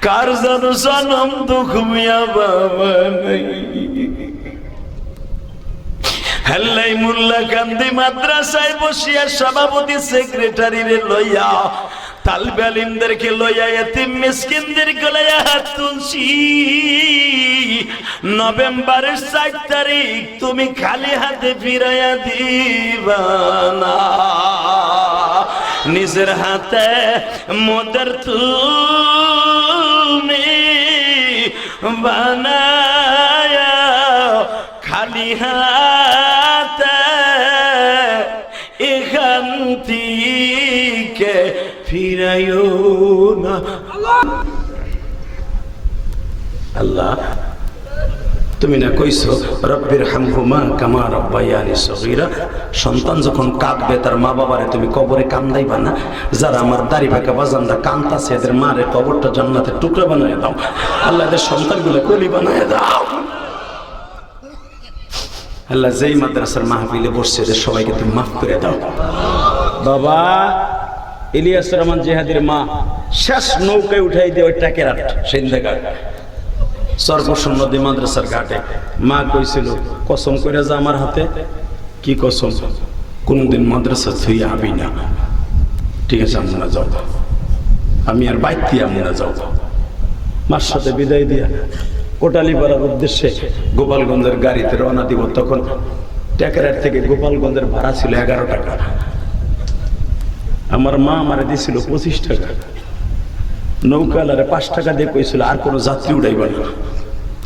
কার জানো জনম দুঃখ মিয়া বাবা নাই। হেল্লাই মোল্লা কান্দি মাদ্রাসায় বসিয়া সভাপতি সেক্রেটারি রে লইয়া তালবে আলিমদেরকে লইয়া এতিম মিসকিনদেরকে লইয়া হাত তুলছি। নভেম্বরের 4 তারিখ তুমি খালি হাতে ফিরাইয়া দিবা না, নিজের হাতে মোদের তুমি বানায়া খালি হাতে এখান থেকে ফিরাইও না। আল্লাহ তুমি না কইছো রব্বির হামহুমা কামা রাব্বায়ানি সগীরা, সন্তান যখন কাঁদবে তার মা বাবারে তুমি কবরে কান্দাইবা না। যারা আমার দাড়ি পাকা বাজানরা কান্দাছে এদের মারে কবরটা জান্নাতের টুকরা বানায় দাও। আল্লাহ এদের সন্তানগুলো কলি বানায় দাও। আল্লাহ যেই মাদ্রাসার মাহফিলে বসছে এদের সবাইকে তুমি মাফ করে দাও। বাবা ইলিয়াস রহমান জিহাদির মা শেষ নৌকায় উঠাই দিয়ে ওই টাকের সিন্ধাঘাট সর্বসন নদী মাদ্রাসার ঘাটে মা কইছিল কসম করে যা আমার হাতে। কি কসম? কোনদিন মাদ্রাসা থুই আবি না। ঠিক আছে আমরা যাও, আমি আর বাইতে আমরা যাও। মার সাথে বিদায় দিয়া কোটালীপাড়ার উদ্দেশ্যে গোপালগঞ্জের গাড়িতে রওনা দিব। তখন টেকেরার থেকে গোপালগঞ্জের ভাড়া ছিল 11 টাকা। আমার মা আমারে দিছিল 25 টাকা। নৌকালারে 5 টাকা দিয়ে কইছিল আর কোনো যাত্রী উড়াইবা না।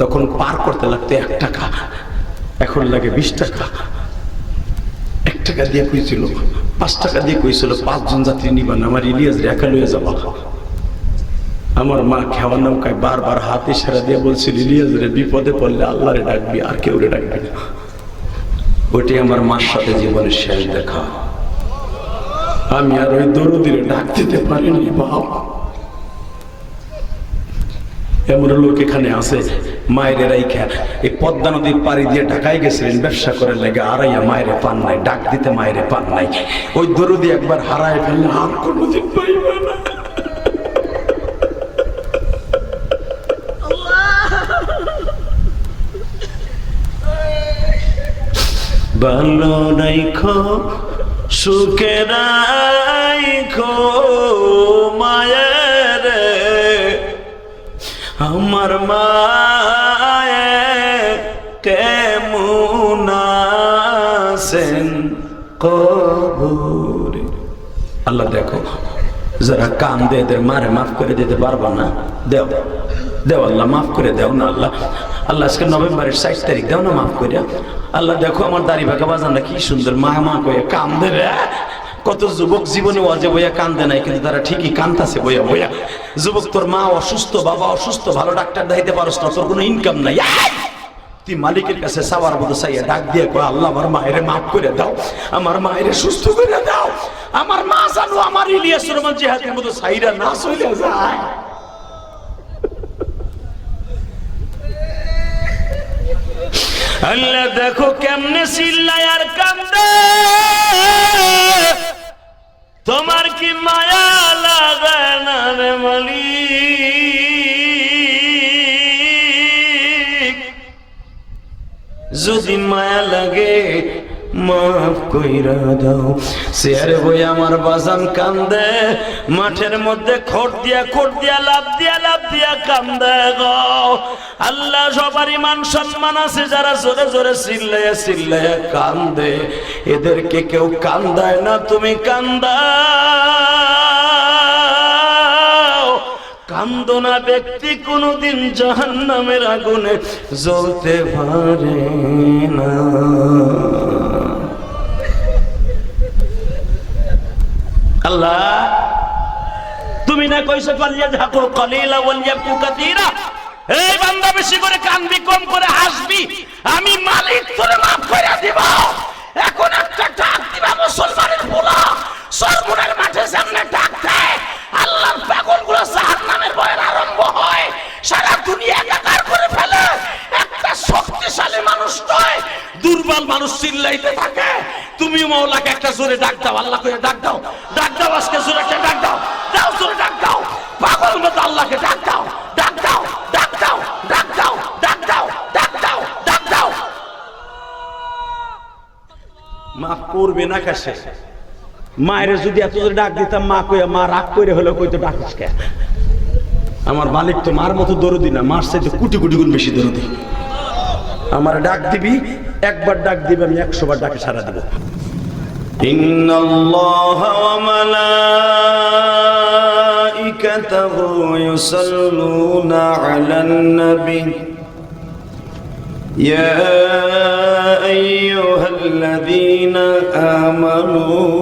তখন পার করতে লাগতো 1 টাকা, এখন লাগে 20 টাকা। 1 টাকা দিয়ে কইছিল, 5 টাকা দিয়ে কইছিল 5 জন যাত্রী নিবা না, আমার ইলিয়াস একা লইয়া যাবা। আমার মা খেওয়া নৌকায় বারবার হাত ইশারা দিয়ে বলছিল ইলিয়াস রে বিপদে পড়লে আল্লাহরে ডাকবি, আর কেউ রে ডাকবি না। ওইটাই আমার মার সাথে জীবনের শেষ দেখা। আমি আর ওই দরদিরে ডাক দিতে পারিনি বাপ। এমন লোক এখানে আছে মায়ের রাইখা এই পদ্মা নদীর পাড়ি দিয়ে ঢাকায় গেছিলেন ব্যবসা করে লেগে, আড়াইয়া মায়েরে পান নাই, ডাক দিতে মায়েরে পান নাই। ওই দরদি একবার হারায় ফেললে আর কোনোদিন পাইবে না। ভালো রাইখো সুখে রাইখো মায়ের, আমার মায়ে কেমন আছেন কবরে। আল্লাহ দেখো যারা কান্দে এদের মারে মাফ করে দিতে পারবা না, দেও দেও আল্লাহ মাফ করে দেও না। আল্লাহ আল্লাহ আজকে নভেম্বরের 4 তারিখ দেও না মাফ করে। আল্লাহ দেখো আমার দাড়ি ভাগা বাজানরা কি সুন্দর মা মা কয়ে কান্দে রে। কত যুবক জীবনে ওয়াজে বইয়া কান্দে নাই, কিন্তু তারা ঠিকই কান্দাছে বইয়া বইয়া। যুবক তোর মা অসুস্থ, বাবা অসুস্থ, ভালো ডাক্তার দেখাইতে পারস না, তোর কোনো ইনকাম নাই, তুই মালিকের কাছে সাবার মতো চাইয়া ডাক দিয়ে কয় আল্লাহ আমার মায়েরে মাফ করে দাও, আমার মায়েরে সুস্থ করে দাও। আমার মা জানো আমার ইলিয়াস রহমান জিহাদের মতো সাইরা না চলে যায়। আল্লাহ দেখো কেমনে চিল্লায় আর কান্দে। তোমার কি মায়া লাগে না রে মালিক? যদি মায়া লাগে মাফ কইরা দাও। শেয়ারে বই আমার বাজান কান্দে, মাঠের মধ্যে খড় দিয়া লাভ দিয়া কান্দে গো। আল্লাহ সবারই মান সম্মান আছে, যারা জোরে জোরে চিল্লাইয়া কান্দে এদেরকে কেউ কান্দায় না, তুমি কান্দাও। কান্দনা ব্যক্তি কোনদিন জাহান্নামের আগুনে জ্বলতে পারে না। আল্লাহ তুমি না কইছো ফালিয়াযহাকু কালিলা ওয়ালিয়াবকু কাসীরা। এই বান্দা বেশি করে কাঁদবি, কম করে হাসবি, আমি মালিক তোরে মাফ করে দিব। এখন একটা ডাক দিবা মুসলমানের পোলা সরমুনের মাঠে সামনে ডাক দেয়, আল্লাহর পাগলগুলো জাহান্নামের ভয়ের আরম্ভ হয়, সারা দুনিয়া একাকার করে ফেলে। একটা শক্তিশালী মানুষ নয়, দুর্বল মানুষ চিল্লাইতে থাকে। তুমি মাওলাকে একটা জোরে ডাক দাও, আল্লাহ কইয়া ডাক দাও, ডাক দাও, আজকে জোরে একটা ডাক দাও, দাও জোরে ডাক দাও, পাগল মতো আল্লাহকে ডাক দাও। পড়বে না কাছে মায়ের যদি এত জোরে ডাক দিতাম মা কইয়া মা রাগ করে হলো কইতো ডাকিস কে আমার মালিক তো মার মতো দরদি না মার চাইতে কোটি কোটি গুণ বেশি দরদি আমার ডাক দিবি একবার ডাক দিবি আমি 100 বার ডাকে সারা দেব ইন্নাল্লাহা ওয়া মালাইকাতাহু ইউসাল্লুনা আলান নবী ইয়া আইয়ুহাল্লাযীনা আমানু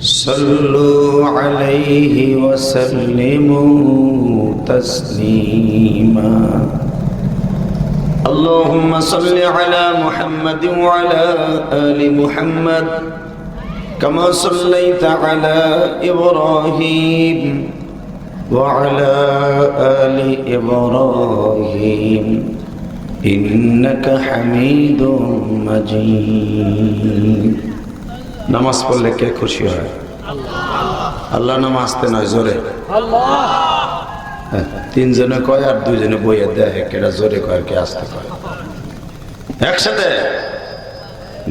صلوا عليه وسلموا تسليما اللهم صل على محمد وعلى آل محمد كما صليت على إبراهيم وعلى آل إبراهيم إنك حميد مجيد নামাজ পড়লে কে খুশি হয় আল্লাহ নামাজতে নয় জোরে তিনজনে কয় আর দুইজনে বইয়ে দেয় কেটা জোরে কয় কে আসতে কয় একসাথে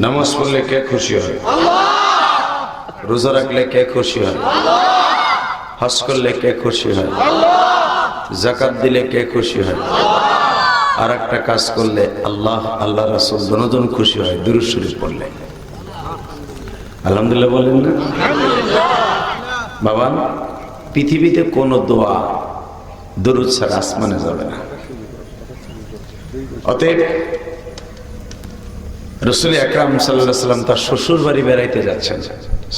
নামাজ পড়লে কে খুশি হয় রোজা রাখলে কে খুশি হয় হজ করলে কে খুশি হয় যাকাত দিলে কে খুশি হয় আর একটা কাজ করলে আল্লাহ আল্লাহ রাসূল দুজন খুশি হয় দুরূদ শরীফ পড়লে আলহামদুলিল্লাহ বলেন না বাবা পৃথিবীতে কোনো দোয়া দরুদ ছাড়া আসমানে যাবে না অতএব রাসূল আকরাম সাল্লাল্লাহু আলাইহি ওয়াসাল্লাম তার শ্বশুর বাড়ি বেড়াইতে যাচ্ছেন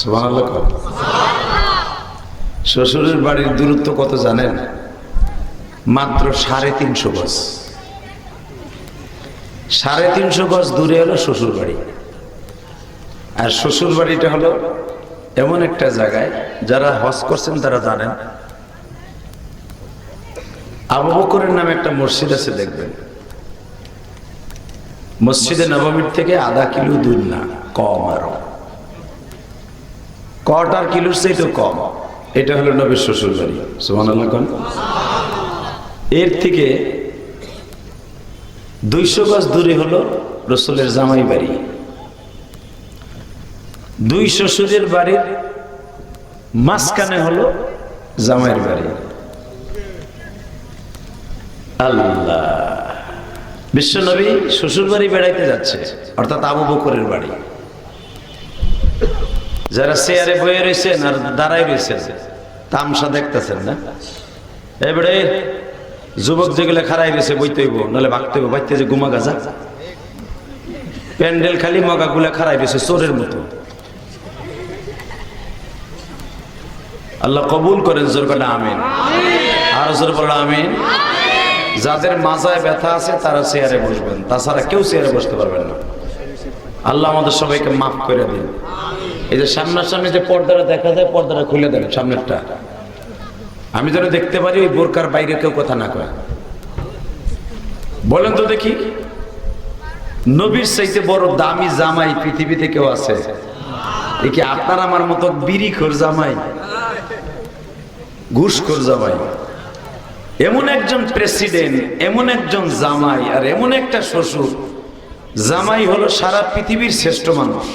সুবহানাল্লাহ শ্বশুরের বাড়ির দূরত্ব কত জানেন মাত্র 350 গজ 350 গজ দূরে হলো শ্বশুর বাড়ি আর শ্বশুর বাড়িটা হলো এমন একটা জায়গায় যারা হজ করছেন তারা জানেন আবু বকরের নামে একটা মসজিদ আছে দেখবেন মসজিদে নববীর থেকে আধা কিলো দূর না কম আরো কটার কিলোর চেয়ে কম এটা হলো নবীর শ্বশুর বাড়ি সুবহানাল্লাহ কোন এর থেকে 200 গজ দূরে হলো রাসূলের জামাই বাড়ি দুই শ্বশুরের বাড়ির মাঝখানে হলো জামাইয়ের বাড়ি আল্লাহ বিশ্বনবী শ্বশুর বাড়ি বেড়াইতে যাচ্ছে অর্থাৎ আবু বকরের বাড়ি যারা চেয়ারে বয়ে রয়েছেন আর দাঁড়ায় রয়েছেন তামসা দেখতেছেন না এবারে যুবক যেগুলো খাড়াই রয়েছে বইতে হইব নাহলে ভাগতে হইব বাইতে যে গুমা গাজা প্যান্ডেল খালি মগাগুলা খাড়াই রয়েছে চোরের মতো আল্লাহ কবুল করেন জোর করে আমিন আর জোর বলো আমিন যাদের মাজায় ব্যথা আছে তারা চেয়ারে বসবেন তাছাড়া কেউ চেয়ারে বসতে পারবেন না আল্লাহ আমাদের সবাইকে মাফ করে দিন এই যে সামনাসামনি যে পর্দাটা দেখা যায় পর্দাটা খুলে দেন সামনেরটা আমি যেন দেখতে পারি ওই বোরকার বাইরে কেউ কথা না কয় বলেন তো দেখি নবীর চাইতে বড় দামি জামাই পৃথিবীতে কেউ আছে এ কি আপনার আমার মতো বিড়িখোর জামাই ঘুষখোর জামাই এমন একজন প্রেসিডেন্ট এমন একজন জামাই আর এমন একটা শ্বশুর জামাই হলো সারা পৃথিবীর শ্রেষ্ঠ মানুষ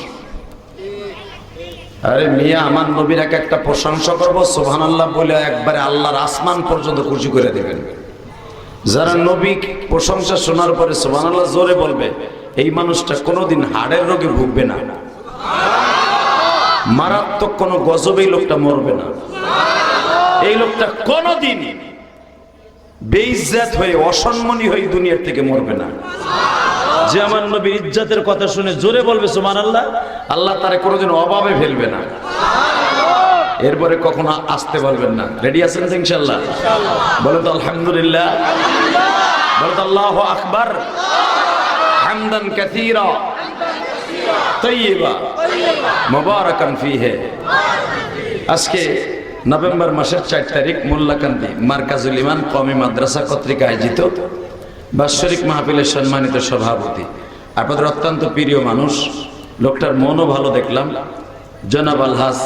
আরে মিয়া আমার নবীর একটা প্রশংসা করবো সুবহানাল্লাহ বলে একবারে আল্লাহর আসমান পর্যন্ত খুশি করে দেবেন যারা নবী প্রশংসা শোনার পরে সুবহানাল্লাহ জোরে বলবে এই মানুষটা কোনোদিন হাড়ের রোগে ভুগবে না মারাত্মক কোনো গজবে এই লোকটা মরবে না এই লোকটা কোনোদিন বেইজ্জত হয়ে অসম্মানী হয়ে দুনিয়ার থেকে মরবে না যে আমার নবীর ইজ্জতের কথা শুনে জোরে বলবে সুবহানাল্লাহ আল্লাহ তারে কোনোদিন অভাবে ফেলবে না এরপরে কখনো আসতে বলবেন না রেডি আছেন তো ইনশাআল্লাহ বলেন তো আলহামদুলিল্লাহ বলেন তো আল্লাহু আকবার হামদান কাসীরা তাইয়্যিবা মুবারাকান ফীহি আজকে নভেম্বর মাসের 4 তারিখ মোল্লাকান্দি মার্কাজুল ইমান কওমি মাদ্রাসা কর্তৃক আয়োজিত বাৎসরিক মাহফিলের সম্মানিত সভাপতি আপনাদের অত্যন্ত প্রিয় মানুষ লোকটার মনও ভালো দেখলাম জনাব আলহাজ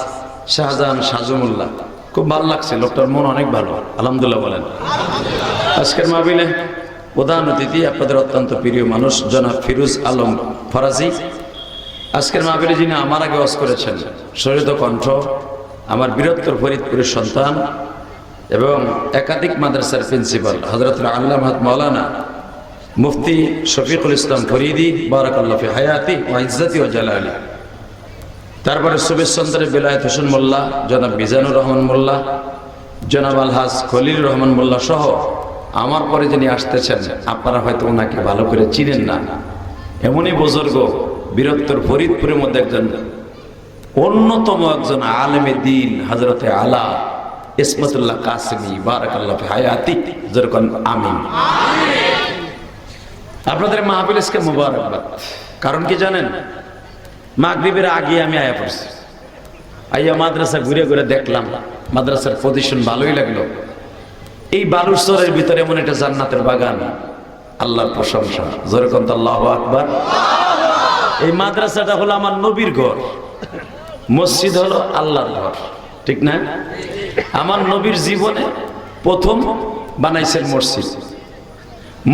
শাহজাহান সাজুমুল্লাহ খুব ভালো লাগছে লোকটার মন অনেক ভালো আলহামদুলিল্লাহ বলেন আজকের মাহফিলে প্রধান অতিথি আপনাদের অত্যন্ত প্রিয় মানুষ জনাব ফিরোজ আলম ফরাজি আজকের মাহফিলে যিনি আমার আগে ওয়াজ করেছেন, শরীয়ত কণ্ঠ, আমার বীরত্তর ফরিদপুরের সন্তান এবং একাধিক মাদ্রাসার প্রিন্সিপাল হযরতুল আল্লামা মাওলানা মুফতি শফিকুল ইসলাম ফরিদি বারাকাল্লাহু ফি হায়াতি ওয়া ইজ্জতি ওয়া জালালি, তারপরে সুবেশচন্দ্রের বেলায়েত হোসেন মোল্লা, জনাব মিজানুর রহমান মোল্লা, জনাব আলহাজ খলিল রহমান মোল্লা সহ আমার পরে যিনি আসতেছেন, আপনারা হয়তো ওনাকে ভালো করে চিনেন না। এমনই বুজুর্গ, বীরত্তর ফরিদপুরের মধ্যে একজন অন্যতম একজন আলেমে দ্বীন হযরতে আলা ইসমাতুল্লাহ কাসেমি বারাকাল্লাহু ফি হায়াতি, যেরকম আমিন। আপনাদের মাহফিল আজকে মুবারকবাদ। কারণ কি জানেন? মাগরিবের আগে আমি আয়া পড়ছি, আইয়া মাদ্রাসা ঘুরে ঘুরে দেখলাম, মাদ্রাসার পজিশন ভালোই লাগলো। এই বালুচরের ভিতরে এমন একটা জান্নাতের বাগান, আল্লাহর প্রশংসা, যেরকম আল্লাহু আকবার। এই মাদ্রাসাটা হলো আমার নবীর ঘর, মসজিদ হলো আল্লাহর ঘর, ঠিক না? আমার নবীর জীবনে প্রথম বানাইছেন মসজিদ,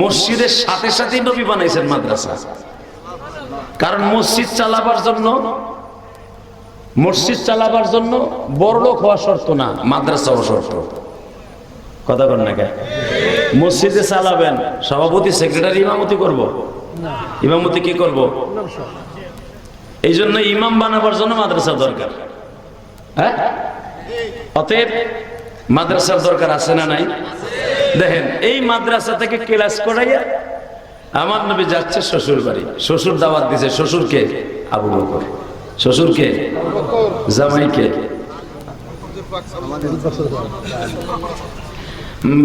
মসজিদের সাথে সাথেই নবী বানাইছেন মাদ্রাসা। কারণ মসজিদ চালাবার জন্য বড়লোক হওয়া শর্ত না, মাদ্রাসা হওয়া শর্ত। কথা বল না কেন? মসজিদে চালাবেন, সভাপতি সেক্রেটারি ইমামতি করব? ইমামতি কি করব? এই জন্য ইমাম বানাবার জন্য মাদ্রাসা দরকার। হ্যাঁ, অতএব মাদ্রাসার দরকার আছে না নাই? দেখেন, এই মাদ্রাসা থেকে ক্লাস করাইয়া আমার নবী যাচ্ছে শ্বশুর বাড়ি। শ্বশুর দাওয়াত দিছে। শ্বশুরকে? আবু বকর। শ্বশুরকে? জামাইকে?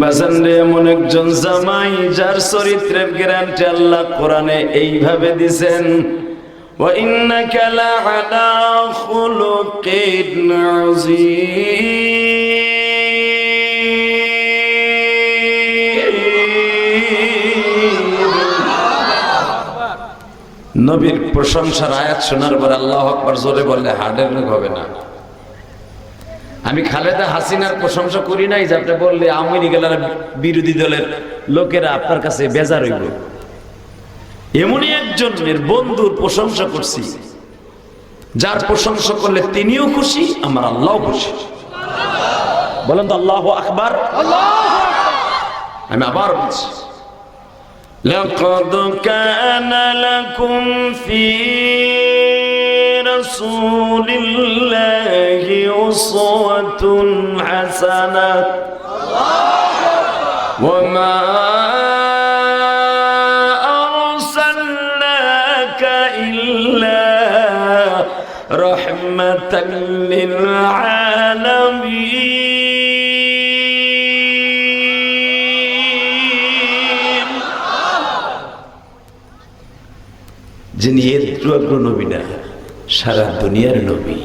বাজানরে এমন একজন জামাই যার চরিত্রের গ্যারান্টি আল্লাহ কোরআনে এইভাবে দিবেন, ওয়া ইন্নাকা লাআলা খুলুকিন আযীম। নবীর প্রশংসার আয়াত শোনার পর আল্লাহু আকবার জোরে বললে হার্টের রোগ হবে না। আমি খালেদা হাসিনার প্রশংসা করি নাই যে আপনি বললে আওয়ামী লীগের বিরোধী দলের লোকেরা আপনার কাছে বেজার হইব। এমনই একজনের বন্ধুর প্রশংসা করছি, যার প্রশংসা করলে তিনিও খুশি, আমার আল্লাহও খুশি। বলেন তো আল্লাহু আকবার। আমি আবার বলছি, লাকাদ কানা লাকুম ফি রাসূলিল্লাহি উসওয়াতুন হাসানাহ ওয়া মা আরসালনাকা ইল্লা রাহমাতাল লিল আলামিন। যিনি একটু নবী না, সারা দুনিয়ার নবী,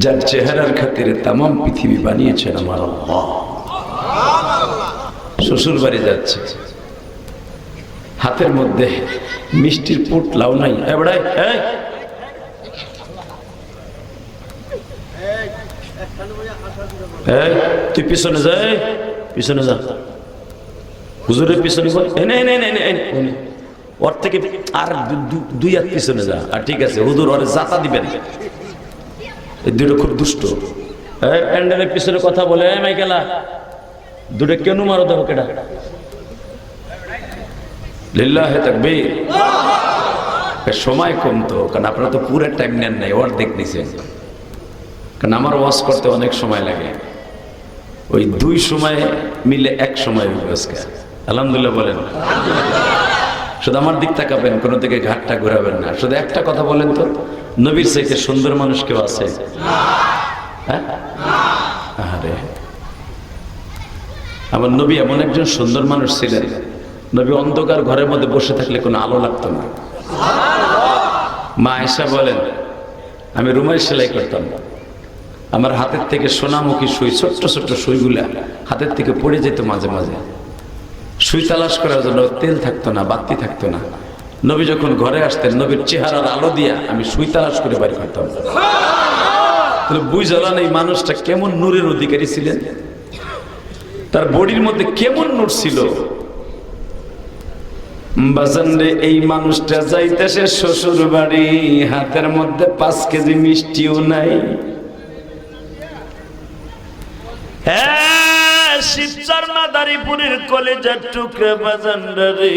যার চেহারার খাতিরে তামাম পৃথিবী বানিয়েছেন আমার আল্লাহ। শ্বশুর বাড়ি যাচ্ছে, হাতের মধ্যে মিষ্টির পুটলাও নাই। তুই পিছনে যা, পিছনে যা, হুজুরের পিছনে ওর থেকে আর দুই হাত পিছনে যা। আর ঠিক আছে, হুজুর ওরে জাতা দিবেন। এই দুটো খুব দুষ্ট। প্যান্ডেলের পিছনে কথা বলে, মাইকেলা দুটো কেন মারো দেবো কেডা? লিল্লাহে তাকবীর। সময় কম তো, কারণ আপনারা তো পুরো টাইম নেন নাই, অর্ধেক নিছেন। কারণ আমার ওয়াজ করতে অনেক সময় লাগে, ওই দুই সময় মিলে এক সময় আজকে। আলহামদুলিল্লাহ বলেন। শুধু আমার দিক তাকাবেন, কোনো দিকে ঘাটটা ঘোরাবেন না। শুধু একটা কথা বলেন তো, নবীর চাইতে সুন্দর মানুষ কেউ আছে? হ্যাঁ, আরে আমার নবী এমন একজন সুন্দর মানুষ ছিলেন, নবী অন্ধকার ঘরের মধ্যে বসে থাকলে কোনো আলো লাগতো না। মা আয়েশা বলেন, আমি রুমাল সেলাই করতাম, আমার হাতের থেকে সোনামুখী সুই, ছোট্ট ছোট্ট সুইগুলা হাতের থেকে পড়ে যেত মাঝে মাঝে। সুই তালাশ করার জন্য তেল থাকতো না, বাতি থাকতো না। নবী যখন ঘরে আসতেন, নবীর চেহারার আলো দিয়া আমি সুই তালাশ করে বাড়ি করতাম। তাহলে বুঝলেন এই মানুষটা কেমন নূরের অধিকারী ছিলেন, তার বডির মধ্যে কেমন নূর ছিল। বাজান রে, এই মানুষটা যাইতেছে শ্বশুর বাড়ি, হাতের মধ্যে 5 কেজি মিষ্টিও নাই। হ্যাঁ, শিবচর মাদারীপুরের কলেজার টুকরা বাজান রে,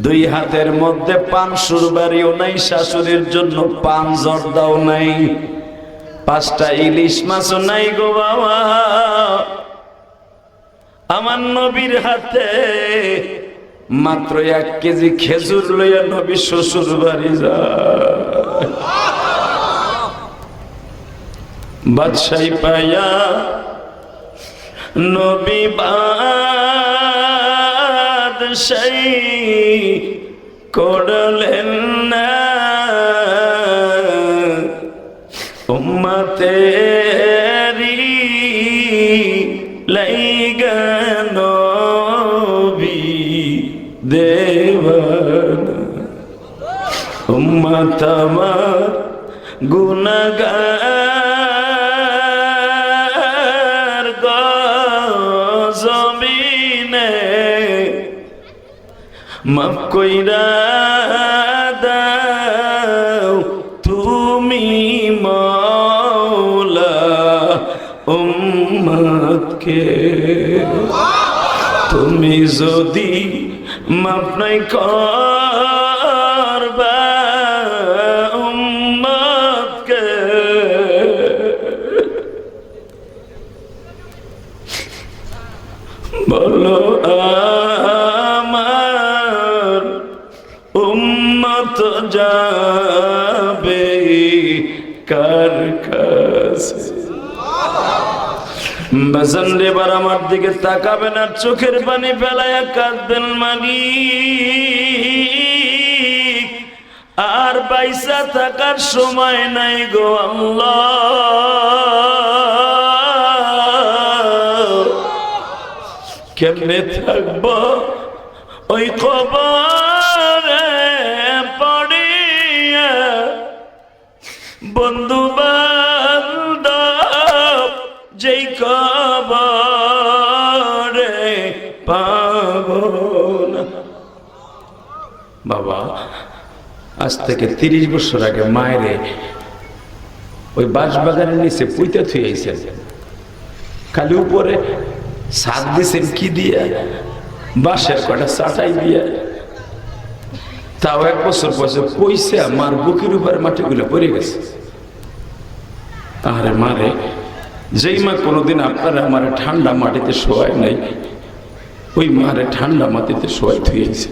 2 হাতের মধ্যে পান সুরবাড়িও নাই, শাশুড়ির জন্য পান জর্দাও নাই, 5টা ইলিশ মাছও নাই গো বাবা। আমার নবীর হাতে মাত্র 1 কেজি খেজুর লইয়া নবী শ্বশুর বাড়ি যায়। বাদশাহী পায়া নবী বাদশাহী করলেন না, উম্মতেরি লাইগা নবী দেওয়ানা, উম্মত আমার গুনাহগার গজমিনে মাফ কইরা দাও তুমি মওলা উম্মতকে। তুমি যদি মাফ নাই করবা উম্মতকে, বলো আমার উম্মত যাবে কার কাছে? বাজান রে, এবার আমার দিকে তাকাবেন আর চোখের পানি ফেলায়া কাঁদবেন মালিক, আর বাইসা থাকার সময় নাই গো আল্লাহ। কেমনে থাকবো ওই কবরে পড়িয়া, বন্ধু বান্ধব যেই কবরে পাবো না। বাবা, আজ থেকে 30 বছর আগে মায়েরে ওই বাঁশবাগানের নিচে পুইতে থুয়েছেন, খালি উপরে ছাদ দিয়েছেন কি দিয়ে, বাঁশের কটা চাটাই দিয়ে, তাও 1 বছর পয়সা পয়সা মার বুকের উপরে মাটিগুলো পড়ে গেছে। আরে মারে, যেই মা কোনোদিন আপনারা আমার ঠান্ডা মাটিতে শোয়ায় নাই, ওই মারে ঠান্ডা মাটিতে শোয়াই থুয়েছে।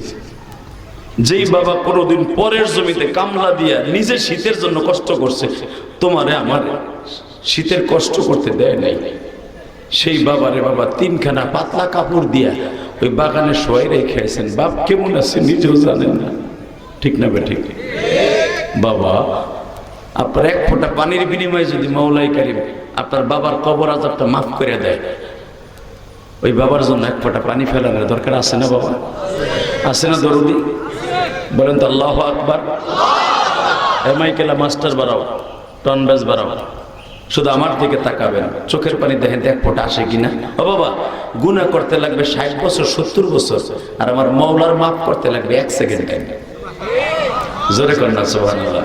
যেই বাবা কোনোদিন পরের জমিতে কামলা দিয়া নিজে শীতের জন্য কষ্ট করছে, তোমারে আমার শীতের কষ্ট করতে দেয় নাই, সেই বাবারে বাবা 3খানা পাতলা কাপড় দিয়া ওই বাগানে শোয়াই রেখেছেন। বাপ কেমন আছে নিজেও জানেন না, ঠিক না বে ঠিক? বাবা, আপনার 1 ফোঁটা পানির বিনিময়ে যদি মাওলাই কারিম আপনার বাবার কবর আযাবটা মাফ করে দেয়, ওই বাবার জন্য 1 ফোঁটা পানি ফেলানোর দরকার আছে না বাবা? আছে না দরদি? বলেন তো আল্লাহু আকবার। মাইকেলা মাস্টার বাড়াও, টন বেজ বাড়াও, শুধু আমার দিকে তাকাবেন, চোখের পানি দেখেন 1 ফোঁটা আসে কিনা। ও বাবা, গুনাহ করতে লাগবে 60 বছর 70 বছর, আর আমার মাওলার মাফ করতে লাগবে 1 সেকেন্ড টাইম। জোরে করেন না সুবহানাল্লাহ।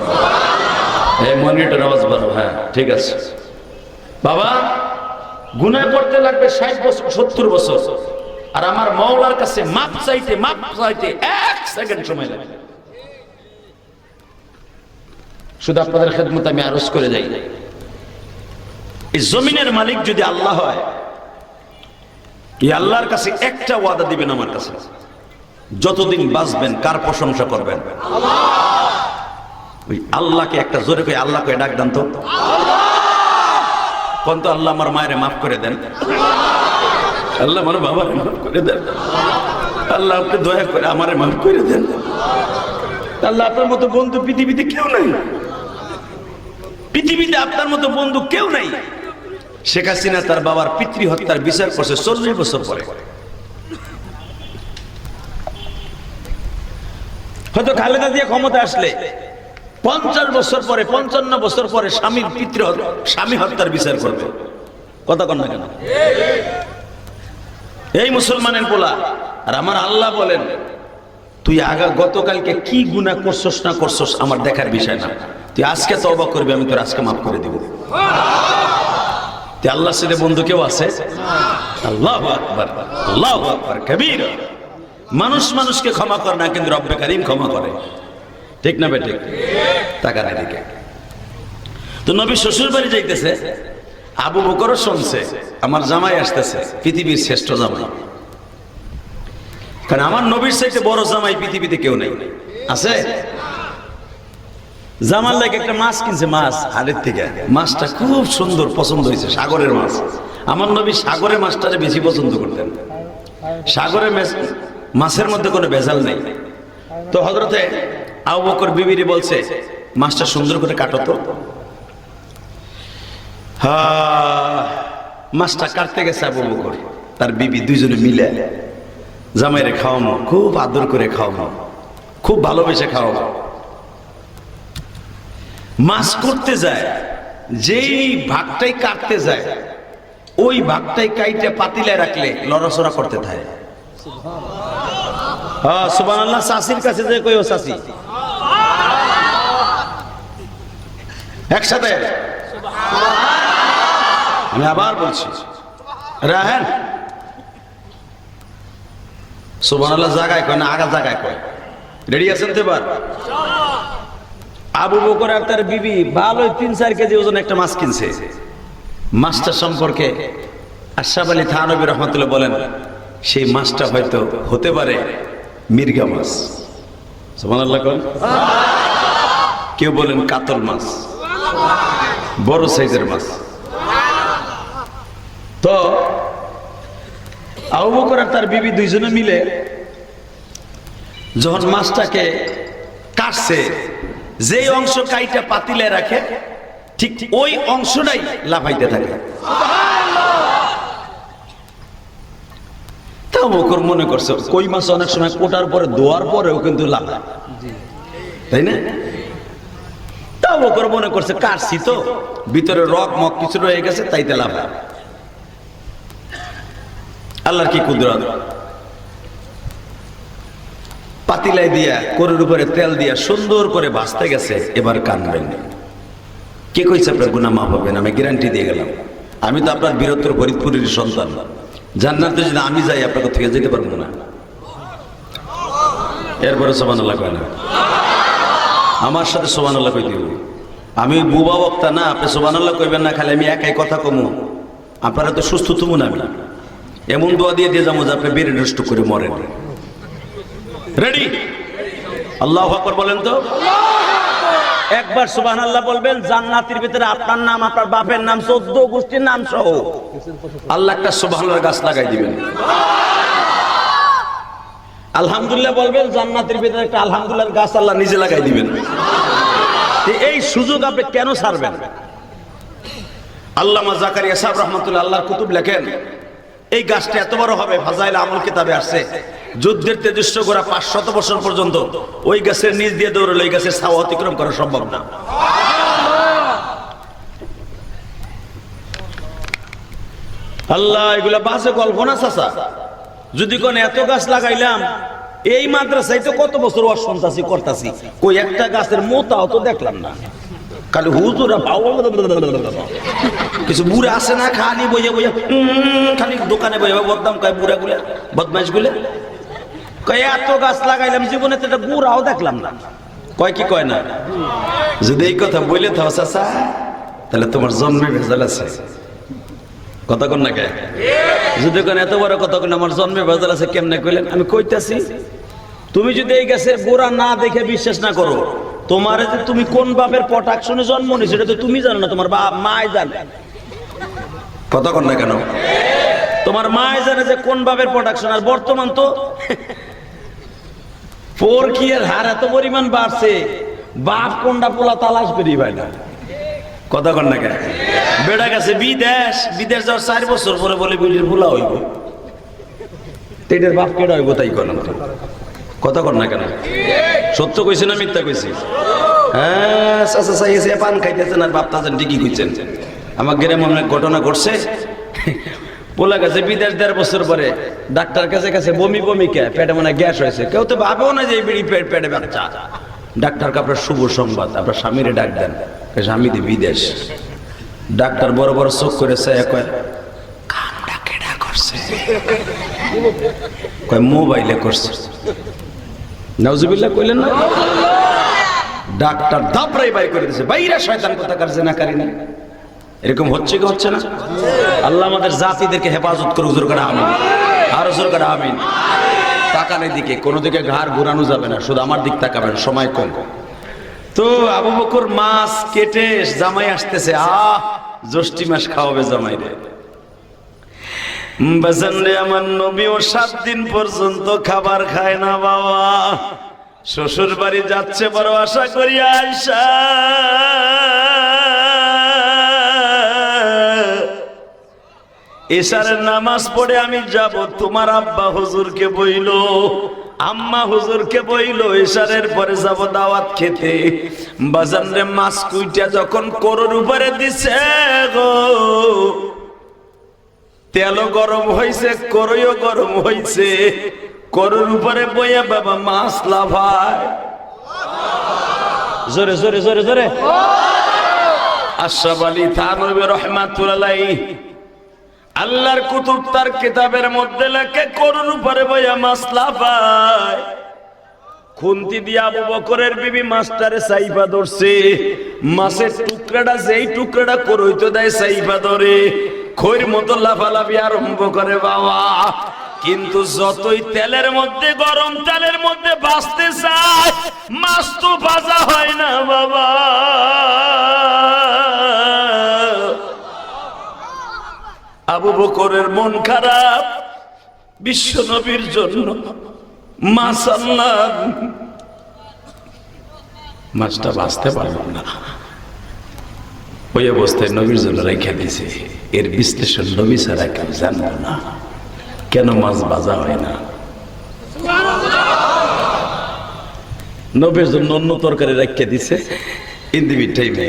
এই মনিটর আওয়াজ বাড়াও। হ্যাঁ, ঠিক আছে বাবা, গুনাহ করতে লাগবে 60 বছর 70 বছর, আর আমার মাওলার কাছে মাপ চাইতে 1 সেকেন্ড সময় লাগে। শুধু আপনাদের খেদমত আমি আরজ করে যাই, এই জমিনের মালিক যদি আল্লাহ হয়, এই আল্লাহর কাছে একটা ওয়াদা দিবেন আমার কাছে, যতদিন বাঁচবেন কার প্রশংসা করবেন? ওই আল্লাহকে একটা জোরে করে আল্লাহকে ডাক দেন তো, কোন তো আল্লাহ আমার মায়ের মাফ করে দেন, আল্লাহ আমার বাবার মাফ করে দেন, আল্লাহ আপনি দয়া করে আমারে মাফ করে দেন। আল্লাহ, আপনার মতো বন্ধু পৃথিবীতে কেউ নাই, পৃথিবীতে আপনার মতো বন্ধু কেউ নাই। শেখ হাসিনা তার বাবার পিতৃ হত্যার বিচার করছে 40 বছর পরে। হয়তো খালেদা জিয়া ক্ষমতা আসলে 50 বছর পরে 55 বছর পরে স্বামীর স্বামী হত্যার বিচার করবে। কথা কন না কেন? এই মুসলমানের পোলা আর আমার আল্লাহ বলেন, তুই গতকালকে কি গুনাহ করছস না করছস আমার দেখার বিষয় না, তুই আজকে তওবা করবি, আমি তোর আজকে মাফ করে দিব। তুই আল্লাহর সাথে বন্ধু কেউ আছে? আল্লাহু আকবার, আল্লাহু আকবার কবীরা। মানুষ মানুষকে ক্ষমা করে না, কিন্তু রব্বে কারীম ক্ষমা করে। ঠিক না বেঠিক? তাকান এদিকে। তো নবী শ্বশুর বাড়ি যাইতেছে, আবু বকরও শুনছে আমার জামাই আসতেছে, পৃথিবীর শ্রেষ্ঠ জামাই। কারণ আমার নবীর চাইতে বড় জামাই পৃথিবীতে কেউ নেই। আছে? জামার লাগে একটা মাছ কিনছে, মাছ হাটের থেকে। মাছটা খুব সুন্দর, পছন্দ হয়েছে, সাগরের মাছ। আমার নবী সাগরের মাছটাকে বেশি পছন্দ করতেন। সাগরের মাছের মধ্যে কোনো ভেজাল নেই। তো হযরতে আবু বকর বিবিরে বলছে, মাছটা সুন্দর করে কাটো তো। মাছটা কাটতে গেছে আবু বকর তার বিবি, দুইজনে মিলে জামাইরে খাওয়ানো, খুব আদর করে খাওয়ানো, খুব ভালোবেসে খাওয়ানো। মাছ করতে যায়, যেই ভাগটাই কাটতে যায় ওই ভাগটাই কাইটে পাতিলে রাখলে লড়াচড়া করতে থাকে। হ্যাঁ সুবহানাল্লাহ। চাষির কাছে যে কইও চাষি, একসাথে আমি আবার বলছি, রাহেন সুবহানাল্লাহ। জায়গায় কয় না, আগা জায়গায় কয়। রেডি আছেন তো? এবার আবু বকর আর তার বিবি ভালোই 3-4 কেজি ওজন একটা মাছ কিনছে। মাছটা সম্পর্কে আশরাফ আলী থানভী রহমাতুল্লাহ বলেন, সেই মাছটা হয়তো হতে পারে মির্গা মাছ। সুবহানাল্লাহ কোন? কেউ বলেন কাতল মাছ, বড় সাইজের মাছ। তো আবু বকর আর তার বিবি দুইজনে মিলে যখন মাছটাকে কাটছে, যেই অংশ কাইটা পাতিলে রাখে ঠিক ওই অংশটাই লাফাইতে থাকে। তা আবু বকর মনে করছে কই মাছ অনেক সময় কোটার পরে ধোয়ার পরেও কিন্তু লাফায়, তাই না? তা আবু বকর মনে করছে কাটছি তো ভিতরে রক মক কিছু রয়ে গেছে, তাইতে লাফায়। আল্লাহর কি কুদরত! পাতিলাই দিয়া কোরের উপরে তেল দিয়া সুন্দর করে ভাজতে গেছে। এবার কানবেন, কে কইছে আপনার গুনাহ মাফ হবে না? আমি গ্যারান্টি দিয়ে গেলাম। আমি তো আপনার বীরত্বর ফরিদপুরের সন্তান। জান্নাতে যদি আমি যাই আপনাকে থেকে যেতে পারবো না। এরপরে সুবহানাল্লাহ কয় না? আমার সাথে সুবহানাল্লাহ কইতে হবে। আমি বুবা বক্তা না, আপনি সুবহানাল্লাহ কইবেন না, খালি আমি একাই কথা কমু। আপনারা তো সুস্থ তুমুন, আমি এমন দোয়া দিয়ে যাবো যে আপনি বেড়ে নষ্ট করে মরেন। রেডি? আল্লাহু আকবার বলেন তো। একবার সুবহানাল্লাহ বলবেন, জান্নাতের ভিতরে আপনার নাম, আপনার বাপের নাম, 14 গোষ্ঠীর নাম সহ আল্লাহ একটা সুবহানাল্লাহ গাছ লাগাই দিবেন। আলহামদুলিল্লাহ বলবেন, জান্নাতের ভিতরে একটা আলহামদুলিল্লাহ গাছ আল্লাহ নিজে লাগাই দিবেন। এই সুযোগ আপনি কেন ছাড়বেন? আল্লামা জাকারিয়া সাহেব রাহমাতুল্লাহ আল্লাহর কুতুব লেখেন, এই গাছটা এত বড় হবে, ফাজাইল আমল কিতাবে আসছে, যুদ্ধের তেজস্ব গোড়া 500 বছর পর্যন্ত ওই গাছের নিচ দিয়ে দৌড়লে ওই গাছের ছায়া অতিক্রম করা সম্ভব না। আল্লাহ, এগুলা বাসে গল্প না চাচা। যদি কোন এত গাছ লাগাইলাম, এই মাদ্রাসায় তো কত বছর অসন্তাসি করতাছি, কই একটা গাছের মোতাও তো দেখলাম না। খালি হুজুরা কিছু বুড়া আছে না, খালি বইয়া বইয়া খালি দোকানে বইয়া বদনাম কয়, বুড়া গুলা বদমাইশ গুলা কয় এত গাছ লাগাইলাম, জীবনে তো একটা বুড়াও দেখলাম না। কয় কি কয় না? যদি এই কথা বইলে থাও চাচা, তাহলে তোমার জন্মে ভেজাল আছে। কথা কন না কে? যদি কোন এত বড় কথা কোন আমার জন্মে ভেজাল আছে, কেমনে কইলেন? আমি কইতাছি, তুমি যদি এই গাছের গোড়া না দেখে বিশ্বাস না করো, তোমার যে তুমি কোন বাপের প্রোটেকশনে জন্ম নিয়েছো এটা তো তুমি জানো না, তোমার বাপ মাই জানে। কথা কন না কেন? তোমার মাই জানে যে কোন বাপের প্রোটেকশন। আর বর্তমান তো পরকীয়ার হার এত পরিমাণ বাড়ছে, বাপ কোনটা পোলা তালাশ করি ভাই না। কথা কন না কেন? বেড়া গেছে বিদেশ, বিদেশ যাওয়ার 4 বছর পরে বলে বিড়ির পোলা হইব, এটার বাপ কেডা হইব তাই করেন। কথা কন না কেন? সত্য কইছি না মিথ্যা কইছি? হ্যাঁ, চাচা চাইছে পান খাইতেছেন আর বাপ তাছেন ঠিকই কইছেন। আমার গ্রামে অনেক ঘটনা ঘটছে। বলে গেছে বিদেশ 1.5 বছর পরে ডাক্তার কাছে কাছে বমি বমি কে পেটে মনে গ্যাস হয়েছে, কেউ তো ভাবেও না যে এই বিড়ি পেটে বাচ্চা। ডাক্তারকে আপনার শুভ সংবাদ, আপনার স্বামীরে ডাক দেন, স্বামী দি বিদেশ। ডাক্তার বড় বড় চোখ করে চায় কয় কামটা কেডা করছে, কয় মোবাইলে করছে। নাউজুবিল্লাহ কইলেন না? ডাক্তার দাবরাই বাই করে দিয়েছে, বাইরা শয়তান কোথাকার জেনা কারিনা। এরকম হচ্ছে কি হচ্ছে না? আল্লাহ আমাদের জাতিদেরকে হেফাজত করুক, জোর করে আমিন, আরো জোর করে আমিন। তাকানের দিকে কোনো দিকে ঘাড় ঘুরানো যাবে না, শুধু আমার দিক তাকাবেন, সময় কম। তো আবু বকর মাছ কেটে জামাই আসতেছে, জ্যৈষ্ঠী মাস খাওয়াবে জামাই রে। বাজান রে, আমার নবীও 7 দিন পর্যন্ত খাবার খায় না বাবা। শ্বশুর বাড়ি যাচ্ছে বড় আশা করি আয়সা, এশারের নামাজ পড়ে আমি যাব, তোমার আব্বা হুজুরকে বইল, আম্মা হুজুরকে বইল এশারের পরে যাব দাওয়াত খেতে। বাজান রে, মাছ কুইটা যখন করোর উপরে দিছে গো, তেলও গরম হইছে, করইও গরম হইছে, করোর উপরে বইয়া বাবা মাছ লাফায়। জোরে জোরে জোরে জোরে। আশরাফ আলী থানভী রাহমাতুল্লাহ আল্লাহর কুতুব তার কিতাবের মধ্যে লেখে করুর উপরে বইয়া মাছ লাফায়। খুন্তি দিয়ে আবু বকরের বিবি মাছটারে সাইফা ধরছে, মাছের টুকরাটা যেই টুকরাটা করইতে দেয় সাইফা ধরে, খৈর মতো লাফালাফি আরম্ভ করে বাবা। কিন্তু যতই তেলের মধ্যে, গরম তেলের মধ্যে ভাজতে চায়, মাছ তো ভাজা হয় না বাবা। আবু বকরের মন খারাপ, বিশ্ব নবীর জন্য মাছ আনলাম, মাছটা বাঁচতে পারলাম না। ওই অবস্থায় নবীর জন্য রেখে দিয়েছে। এর বিশ্লেষণ নবী ছাড়া কেউ জানবো না, কেন মাছ ভাজা হয় না। নবীর জন্য অন্য তরকারি রেখে দিছে। ইন্দিবি টাইমে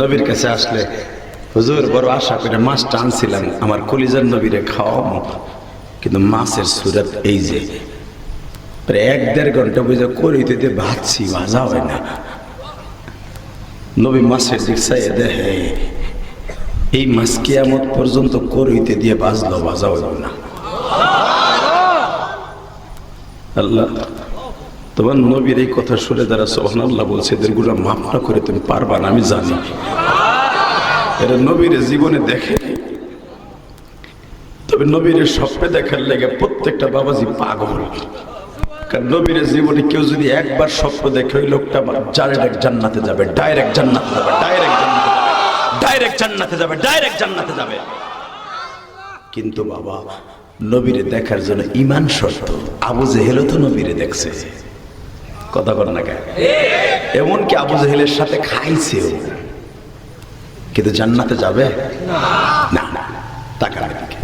নবীর কাছে আসলে, হুজুর বড় আশা করে মাছটা আনছিলাম আমার কলিজার নবীরে খাওয়াবো, কিন্তু মাছের সুরাত এই যে প্রায় 1-1.5 ঘন্টা বুঝে করিতে দিয়ে ভাজছি, ভাজা হয় না। নবী মাছের দিক চাইয়ে দেখে এই মাছ কিয়ামত পর্যন্ত করিতে দিয়ে ভাজলো, ভাজা হইল না। আল্লাহ, তোমার নবীর এই কথা শুনে যারা সুবহানাল্লাহ বলছে, এদের গুলো মাফ না করে তুমি পারবা না, আমি জানি। এরা নবীর জীবনে দেখে, তবে নবীর স্বপ্নে দেখার লেগে প্রত্যেকটা বাবাজি পাগল। কারণ নবীর জীবনে কেউ যদি একবার স্বপ্ন দেখে, ওই লোকটা ডাইরেক্ট জান্নাতে যাবে, ডাইরেক্ট জান্নাতে যাবে, ডাইরেক্ট জান্নাতে যাবে, ডাইরেক্ট জান্নাতে যাবে, ডাইরেক্ট জান্নাতে যাবে। কিন্তু বাবা, নবীরে দেখার জন্য ঈমান শর্ত। আবু জেহেলও তো নবীরে দেখছে, কথা বল না কেন? এমনকি আবু জেহেলের সাথে খাইছেও, কিন্তু জান্নাতে যাবে না। তাকার দিকে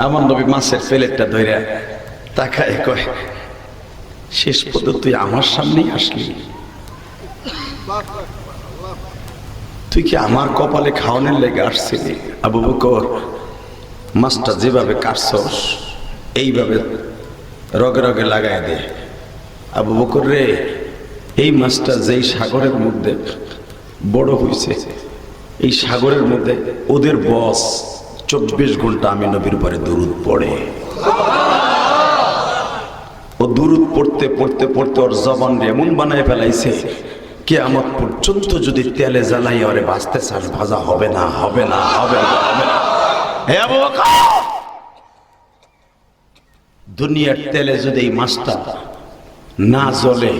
আমার নবী মাছের প্লেটটা ধরে তাকায় কয়, শেষ পর্যন্ত তুই আমার সামনেই আসলি, তুই কি আমার কপালে খাওয়ানোর লেগে আসছিলি? আবু বকর, মাছটা যেভাবে কাটছস এইভাবে রগে রগে লাগায় দে। আবু বকর রে, এই মাছটা যেই সাগরের মধ্যে বড় হয়েছে, এই সাগরের মধ্যে ওদের বস 24 ঘন্টা আমি নবীর পরে দুরূদ পড়ে। ও দুরূদ পড়তে পড়তে পড়তে ওর জবান এমন বানায় ফেলাইছে, কিয়ামত পর্যন্ত যদি তেলে জ্বালাই ওরে ভাজতে চাস, ভাজা হবে না, হবে না, হবে না, হবে না। হে আবু বকর, দুনিয়ার তেলে যদি এই মাছটা না জ্বলে,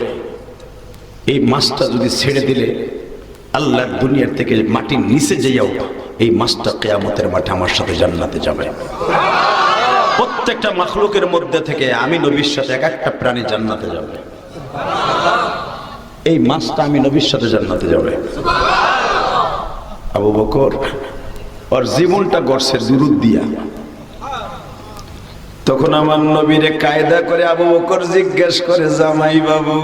এই মাছটা যদি ছেড়ে দিলে আল্লাহ দুনিয়ার থেকে মাটির নিচে যাইয়াও এই মাছটা কিয়ামতের মাঠে আমার সাথে জান্নাতে যাবে। প্রত্যেকটা মাখলুকের মধ্যে থেকে আমি নবীর সাথে এক একটা প্রাণী জান্নাতে যাবে। এই মাছটা আমি নবীর সাথে জান্নাতে যাবে। আবু বকর ওর জীবনটা গড়ছে দুরূদ দিয়া। তখন আমার নবীরে কায়দা করে আবু বকর জিজ্ঞেস করে, জামাই বাবু,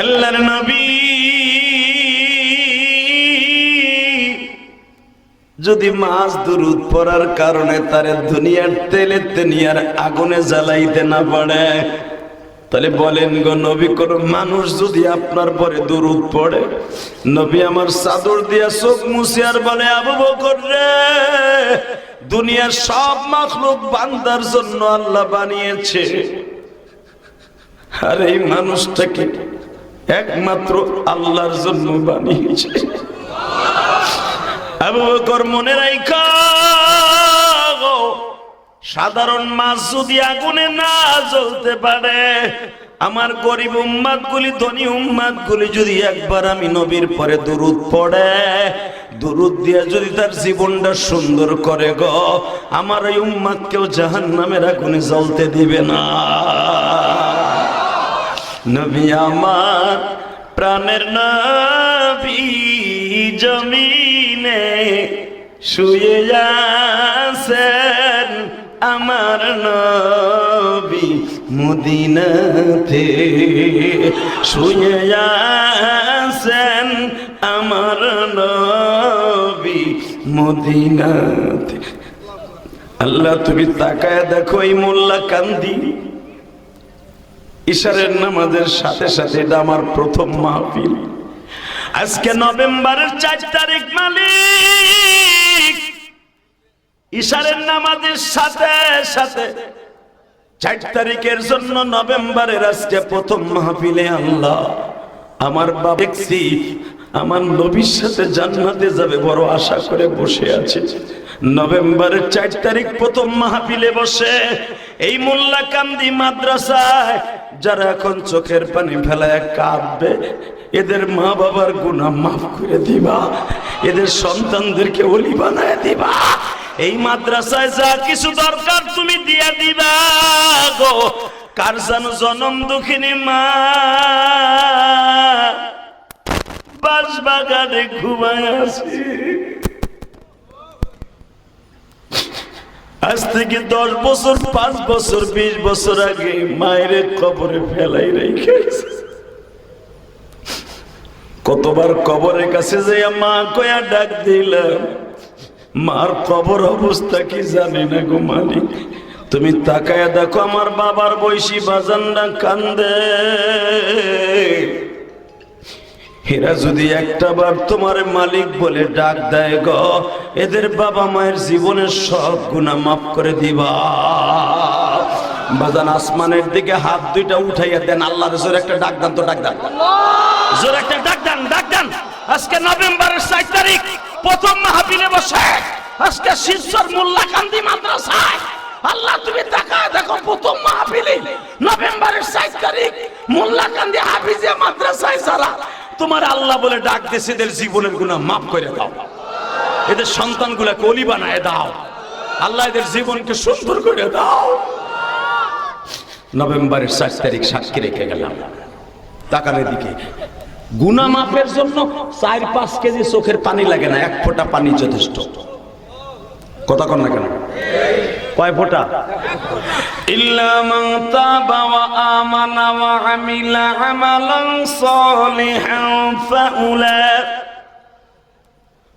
আল্লাহর নবী যদি মাছ দুরুদ পড়ার কারণে তারে দুনিয়ার তেলে দুনিয়ার আগুনে জ্বালাইতে না পারে, তাহলে বলেন গো নবী, কোন মানুষ যদি আপনার পরে দুরুদ পড়ে, নবী আমার চাদর দিয়া চোখ মুছে আর বলে, আবু বকর রে, দুনিয়ার সব মাখলুক বান্দার জন্য আল্লাহ বানিয়েছে, আর এই মানুষটাকে একমাত্র আল্লাহর জন্য বানিয়েছে। আবু বকর মনে রাখো, সাধারণ মাছ যদি আগুনে না জ্বলতে পারে, আমার গরিব উম্মাত গুলি, ধনী উম্মাত গুলি যদি একবার আমি নবীর পরে দুরুদ পড়ে, দুরুদ দিয়ে যদি তার জীবনটা সুন্দর করে গো, আমার এই উম্মাত কেউ জাহান্নামের আগুনে জ্বলতে দিবে না। নবী আমার প্রাণের নবী জমিনে শুয়ে আছেন, আমার নবী মদিনাতে শুয়ে আছেন, আমার নবী মদিনাতে। আল্লাহ তুমি তাকায় দেখো, এই মোল্লা কান্দি ইশারের নামাজের সাথে সাথে, এটা আমার প্রথম মাহফিল। আজকে নভেম্বরের 4 তারিখ, মালিক ইশারের নামাজের সাথে সাথে 4 তারিখের জন্য নভেম্বরের আজকে প্রথম মাহফিলে আল্লাহ আমার বাবা দেখছি আমার নবীর সাথে জান্নাতে যাবে বড় আশা করে বসে আছে। নভেম্বরের 4 তারিখ প্রথম মাহফিলে বসে এই মোল্লা কান্দি মাদ্রাসায় যারা এখন চোখের পানি ফেলায় কাঁদবে, এদের মা বাবার গুনাহ মাফ করে দিবা, এদের সন্তানদেরকে ওলি বানায় দিবা। এই মাদ্রাসায় যা কিছু দরকার তুমি দিয়া দিবা গো। কার জানো জনম দুঃখিনী মা বাঁশবাগানে ঘুমায় আছে, আজ থেকে 10 বছর 5 বছর 20 বছর আগে মায়ের কবরে ফেলাই রেখে, কতবার কবরের কাছে যাইয়া মা কয়া ডাক দিলাম, মার কবর অবস্থা কি জানি না গো মালিক। তুমি তাকায়া দেখো আমার বাবার বয়সী বাজানরা কান্দে, এরা যদি একটাবার তোমার মালিক বলে ডাক দেয় গো, এদের বাবা মায়ের জীবনের সব গুনাহ মাফ করে দিবা। বাজান আসমানের দিকে হাত দুইটা উঠাইয়া দেন, আল্লাহর জোরে একটা ডাক দেন তো, ডাক দেন জোরে একটা ডাক দেন, ডাক দেন। আজকে নভেম্বরের 4 তারিখ প্রথম মাহফিলে বসে, আজকে শিবচর মোল্লা কান্দি মাদ্রাসায় আল্লাহ তুমি তাকায় দেখো প্রথম মাহফিলে নভেম্বরের 4 তারিখ মোল্লা কান্দি হাফিজিয়া মাদ্রাসায় যারা তোমার আল্লাহ বলে ডাক দিয়েছে, এদের জীবনের গুনাহ মাফ করে দাও, এদের সন্তানগুলোকে ওলি বানায় দাও, আল্লাহ এদের জীবনকে সুন্দর করে দাও। নভেম্বরের 4 তারিখ সাক্ষী রেখে গেলাম। তাকানের দিকে গুনাহ মাফের জন্য 4-5 কেজি চোখের পানি লাগে না, 1 ফোঁটা পানি যথেষ্ট। কথা কন না কেন? কয় ফোঁটা? ইল্লা মান তাবা ওয়া আমানা ওয়া আমিলা আমালান সালিহান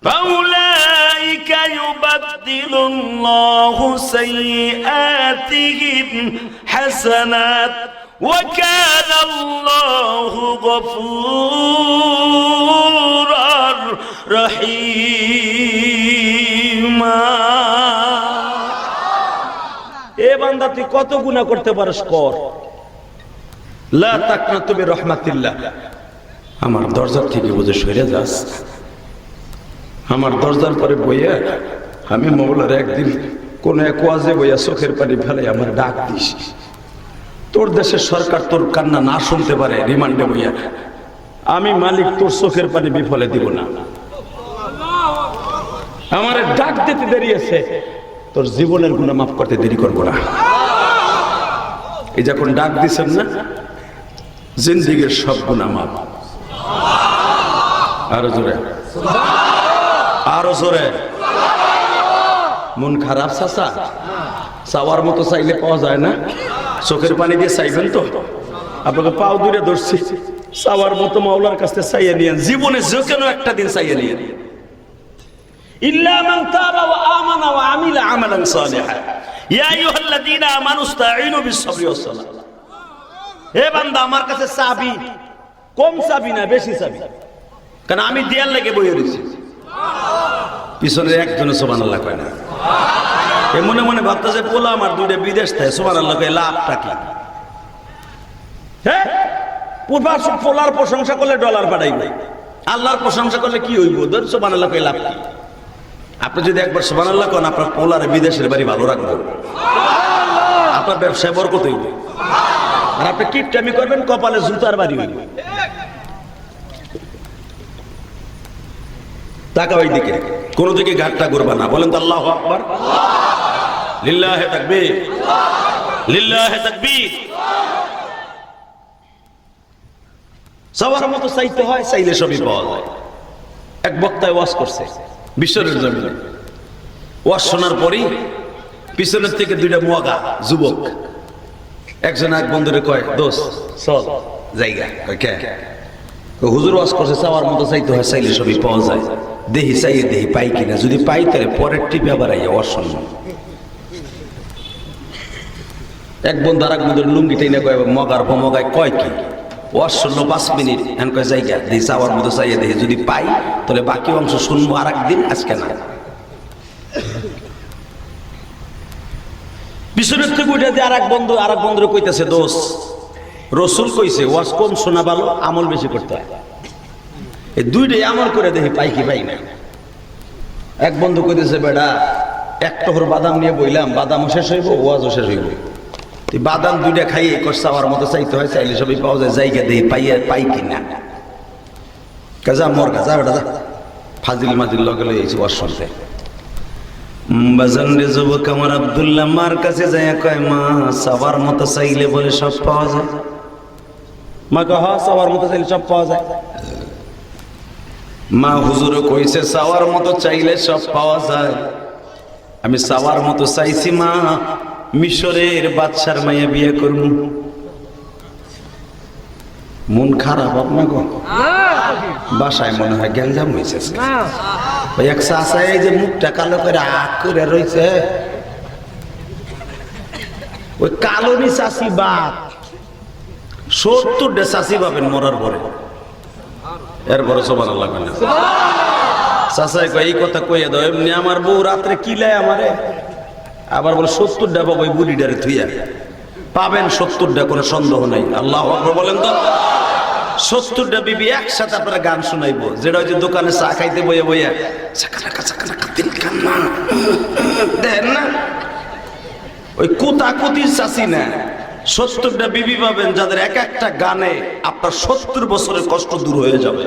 ফাউলাইকা ইউবাদদিলুল্লাহু সাইয়্যাতিহিম হাসানাত ওয়া কানা আল্লাহু গফুরার রহিমা। এ বান্দা তুই কত গুনাহ করতে পারিস কর, লা তাকনাতু মির রাহমাতিল্লাহ। আমার দরজার থেকে বুঝে সরে যাস, আমার দরজার পরে বইয়া আমি মওলার একদিন কোন এক ওয়াজে বইয়া চোখের পানি ফেলে আমার ডাক দিস, তোর দেশের সরকার তোর কান্না না শুনতে পারে, রিমান্ডে বইয়া আমি মালিক তোর চোখের পানি বিফলে দিব না। আমার ডাক দিতে দেরি আছে, তোর জীবনের গুনাহ মাফ করতে দেরি করবো না। এই যখন ডাক দিছেন না, জিন্দেগীর সব গুনাহ মাফ। আরো জোরে, আরো জোরে। মন খারাপ চাচা, চাওয়ার মতো চাইলে পাওয়া যায় না, চোখের পানি দিয়ে চাইবেন তো, আপনাকে পাও দূরে ধরছি, চাওয়ার মতো মাওলার কাছে চাইয়ে নিয়েন, জীবনে যে কোনো একটা দিন চাইয়ে নিয়েন। ইল্লা মান তাবা ওয়া আমানা ওয়া আমিলা আমালান সালিহা ইয়া আইয়ুহাল্লাযীনা আমানু ইসতাঈনু বিস-সাবরি ওয়াস-সালাহ। হে বান্দা, আমার কাছে চাবি কম, চাবি না বেশি চাবি, কারণ আমি দেয়ার লাগে বইয়ে দিছি। পিছনে একজনে সুবহানাল্লাহ কয় না। এ মনে মনে ভাবতেছে পোলা আমার দুইটা বিদেশ থাকে, সুবহানাল্লাহ কয় লাভটা কি? হ্যাঁ, পোলার প্রশংসা করলে ডলার পাঠাইবে, আল্লাহর প্রশংসা করলে কি হইব? ধর সুবহানাল্লাহ কয় লাভ কি? আপনি যদি একবার সুবহানাল্লাহ কোন, আপনার পোলারে বিদেশের বাড়ি ভালো রাখবো, আপনার ব্যবসায় বরকত হইবে। আর আপনি কিপটামি করবেন, কপালে জুতার বাড়ি হইবে। তাকাও ওই দিকে, কোন দিকে ঘাটটা করবা না। বলেন তো আল্লাহু আকবার, লিল্লাহি তাকবীর, লিল্লাহি তাকবীর। সবার মতো চাইতে হয়, চাইলে সবই পাওয়া যায়। এক বক্তায় ওয়াজ করছে বিশ্বরের জমিনে। ওয়াজ শোনার পরই পিছনের থেকে দুইটা মুয়াগা যুবক একজন এক বন্ধুরে কয়, দোস্ত চল জায়গা। হুজুর ওয়াজ করছে, চাওয়ার মতো চাইতে হয়, চাইলে সবই পাওয়া যায়। দেহি চাইয়ে দেহি পাই কিনা, যদি পাই তাহলে পরের টিপে আবার আইয়া ওয়াজ শুনবো। এক বন্ধু আর এক বন্ধুর লুঙ্গি টেনে কয়, মগার মগায় কয় কি? ওয়াজ শুনলো 5 মিনিট, এখন কয় জায়গা দেহি চাওয়ার মতো চাইয়ে দেহি, যদি পাই তাহলে বাকি অংশ শুনবো আর একদিন, আজকে না। পিছনের থেকে উঠে দিয়ে আর এক বন্ধুরে কইতেছে, দোস্ত রসুল কইছে ওয়াজ কম শোনা ভালো, আমল বেশি করতে হয়। এই দুইটাই আমল করে দেখি পাই কি পাই না। এক বন্ধু কইতেছে, বেটা এক টহর বাদাম নিয়ে বইলাম, বাদামও শেষ হইব, ওয়াজও শেষ হইব। তুই বাদাম দুইটা খাইয়ে চাওয়ার মতো চাইতে হয়, চাইলে সবই পাওয়া যায়, জায়গা দেখি পাই কিনা। কাজা মর কাজা বেটা যা, ফাজিল মাজিল লগে লই আইছি ওয়াজ শুনতে। বাজান রে যুবক আমার আব্দুল্লাহ মার কাছে যায়, কয় মা চাওয়ার মতো চাইলে বলে সব পাওয়া যায়। মা কয় হ্যাঁ, চাওয়ার মতো চাইলে সব পাওয়া যায়। মা হুজুরও কইছে চাওয়ার মতো চাইলে সব পাওয়া যায়। আমি চাওয়ার মতো চাইছি মা, মিশরের বাদশার মাইয়া বিয়ে করব। মন খারাপ আপনার গো? বাসায় মনে হয় গ্যাঞ্জাম হয়েছে। ওই এক চাষা এই যে মুখটা কালো করে আগ করে রয়েছে, ওই কালোনি চাষি বাপ 70টা চাষি পাবেন মরার পরে। এরপরে সুবহানাল্লাহ কয় না। চাষাই কয় এই কথা কইয়া দাও, এমনি আমার বউ রাত্রে কিলায় আমারে, আবার বলে 70টা পাবো ওই বুড়িটারে থুইয়া। পাবেন 70টা, কোনো সন্দেহ নাই। আল্লাহু আকবার বলেন তো। 70টা বিবি একসাথে আপনারা গান শোনাইবো, যেটা ওই যে দোকানে চা খাইতে বইয়া বইয়া দেন না, ওই কুতাকুতির চাষি না। 70টা বিবি পাবেন যাদের এক একটা গানে আপনার 70 বছরের কষ্ট দূর হয়ে যাবে।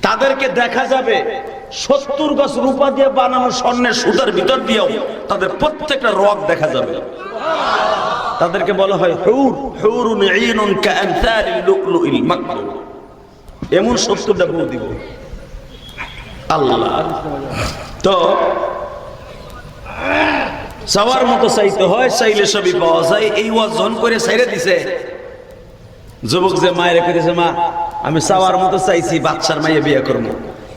তাদেরকে দেখা যাবে 70 গজ রূপা দিয়ে বানানো স্বর্ণের সুতার ভিতর দিয়েও তাদের প্রত্যেকটা রগ দেখা যাবে। তাদেরকে বলা হয় হুর, হুরুন ঈনুন কাআমসালিল লুকলুইল মাকনুন। এমন 70টা বউ দিব আল্লাহ। তো চাওয়ার মতো চাইতে হয়, চাইলে সবই পাওয়া যায়। এই ওয়াজন করে ছাইরে দিছে যুবক যে মায়ের কইতেছে, মা আমি চাওয়ার মতো চাইছি, বাদশার মাইয়া বিয়ে করবো।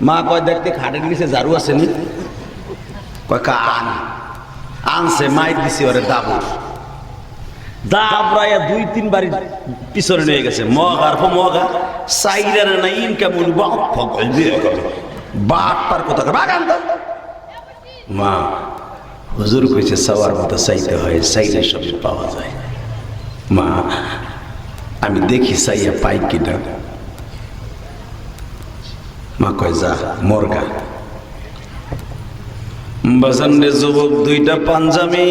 মা কয় দেখতে খাটের নিচে ঝাড়ু আছে নি? কয় কান আনছে, মায়ের দিছি ওরে দাবরাইয়া 2-3 বাড়ি পিছনে নিয়ে গেছে। মগার পর মগা সাইরা না ইনকাম বাট পার কথা বাগান। মা হুজুর কইছে চাওয়ার মতো চাইতে হয়, চাইলে সবই পাওয়া যায়। মা আমি দেখি চাইয়া পাই কিনা। মা কয় যা মরগা। বাজানে যুবক 2টা পাঞ্জাবি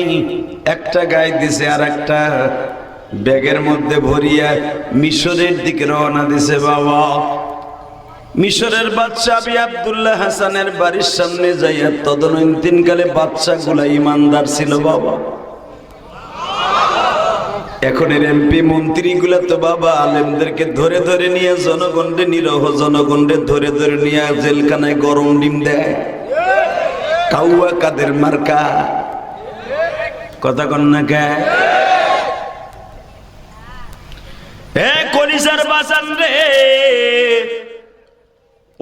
একটা গায়ে দিছে, আর একটা ব্যাগের মধ্যে ভরিয়া মিশরের দিকে রওনা দিছে। বাবা মিশরের বাদশা আবি আব্দুল্লাহ হাসানের বাড়ির সামনে যাইয়া, তদনন্তিন কালে বাদশাগুলা ইমানদার ছিল বাবা। এখনের এমপি মন্ত্রীগুলা তো বাবা আলেমদেরকে ধরে ধরে নিয়ে জনগণে, নিরহ জনগণে ধরে ধরে নিয়ে জেলখানায় গরম ডিম দেয়। কাউয়া কাদের মার্কা কথা কন না কে? এ কলিজার বাজান রে,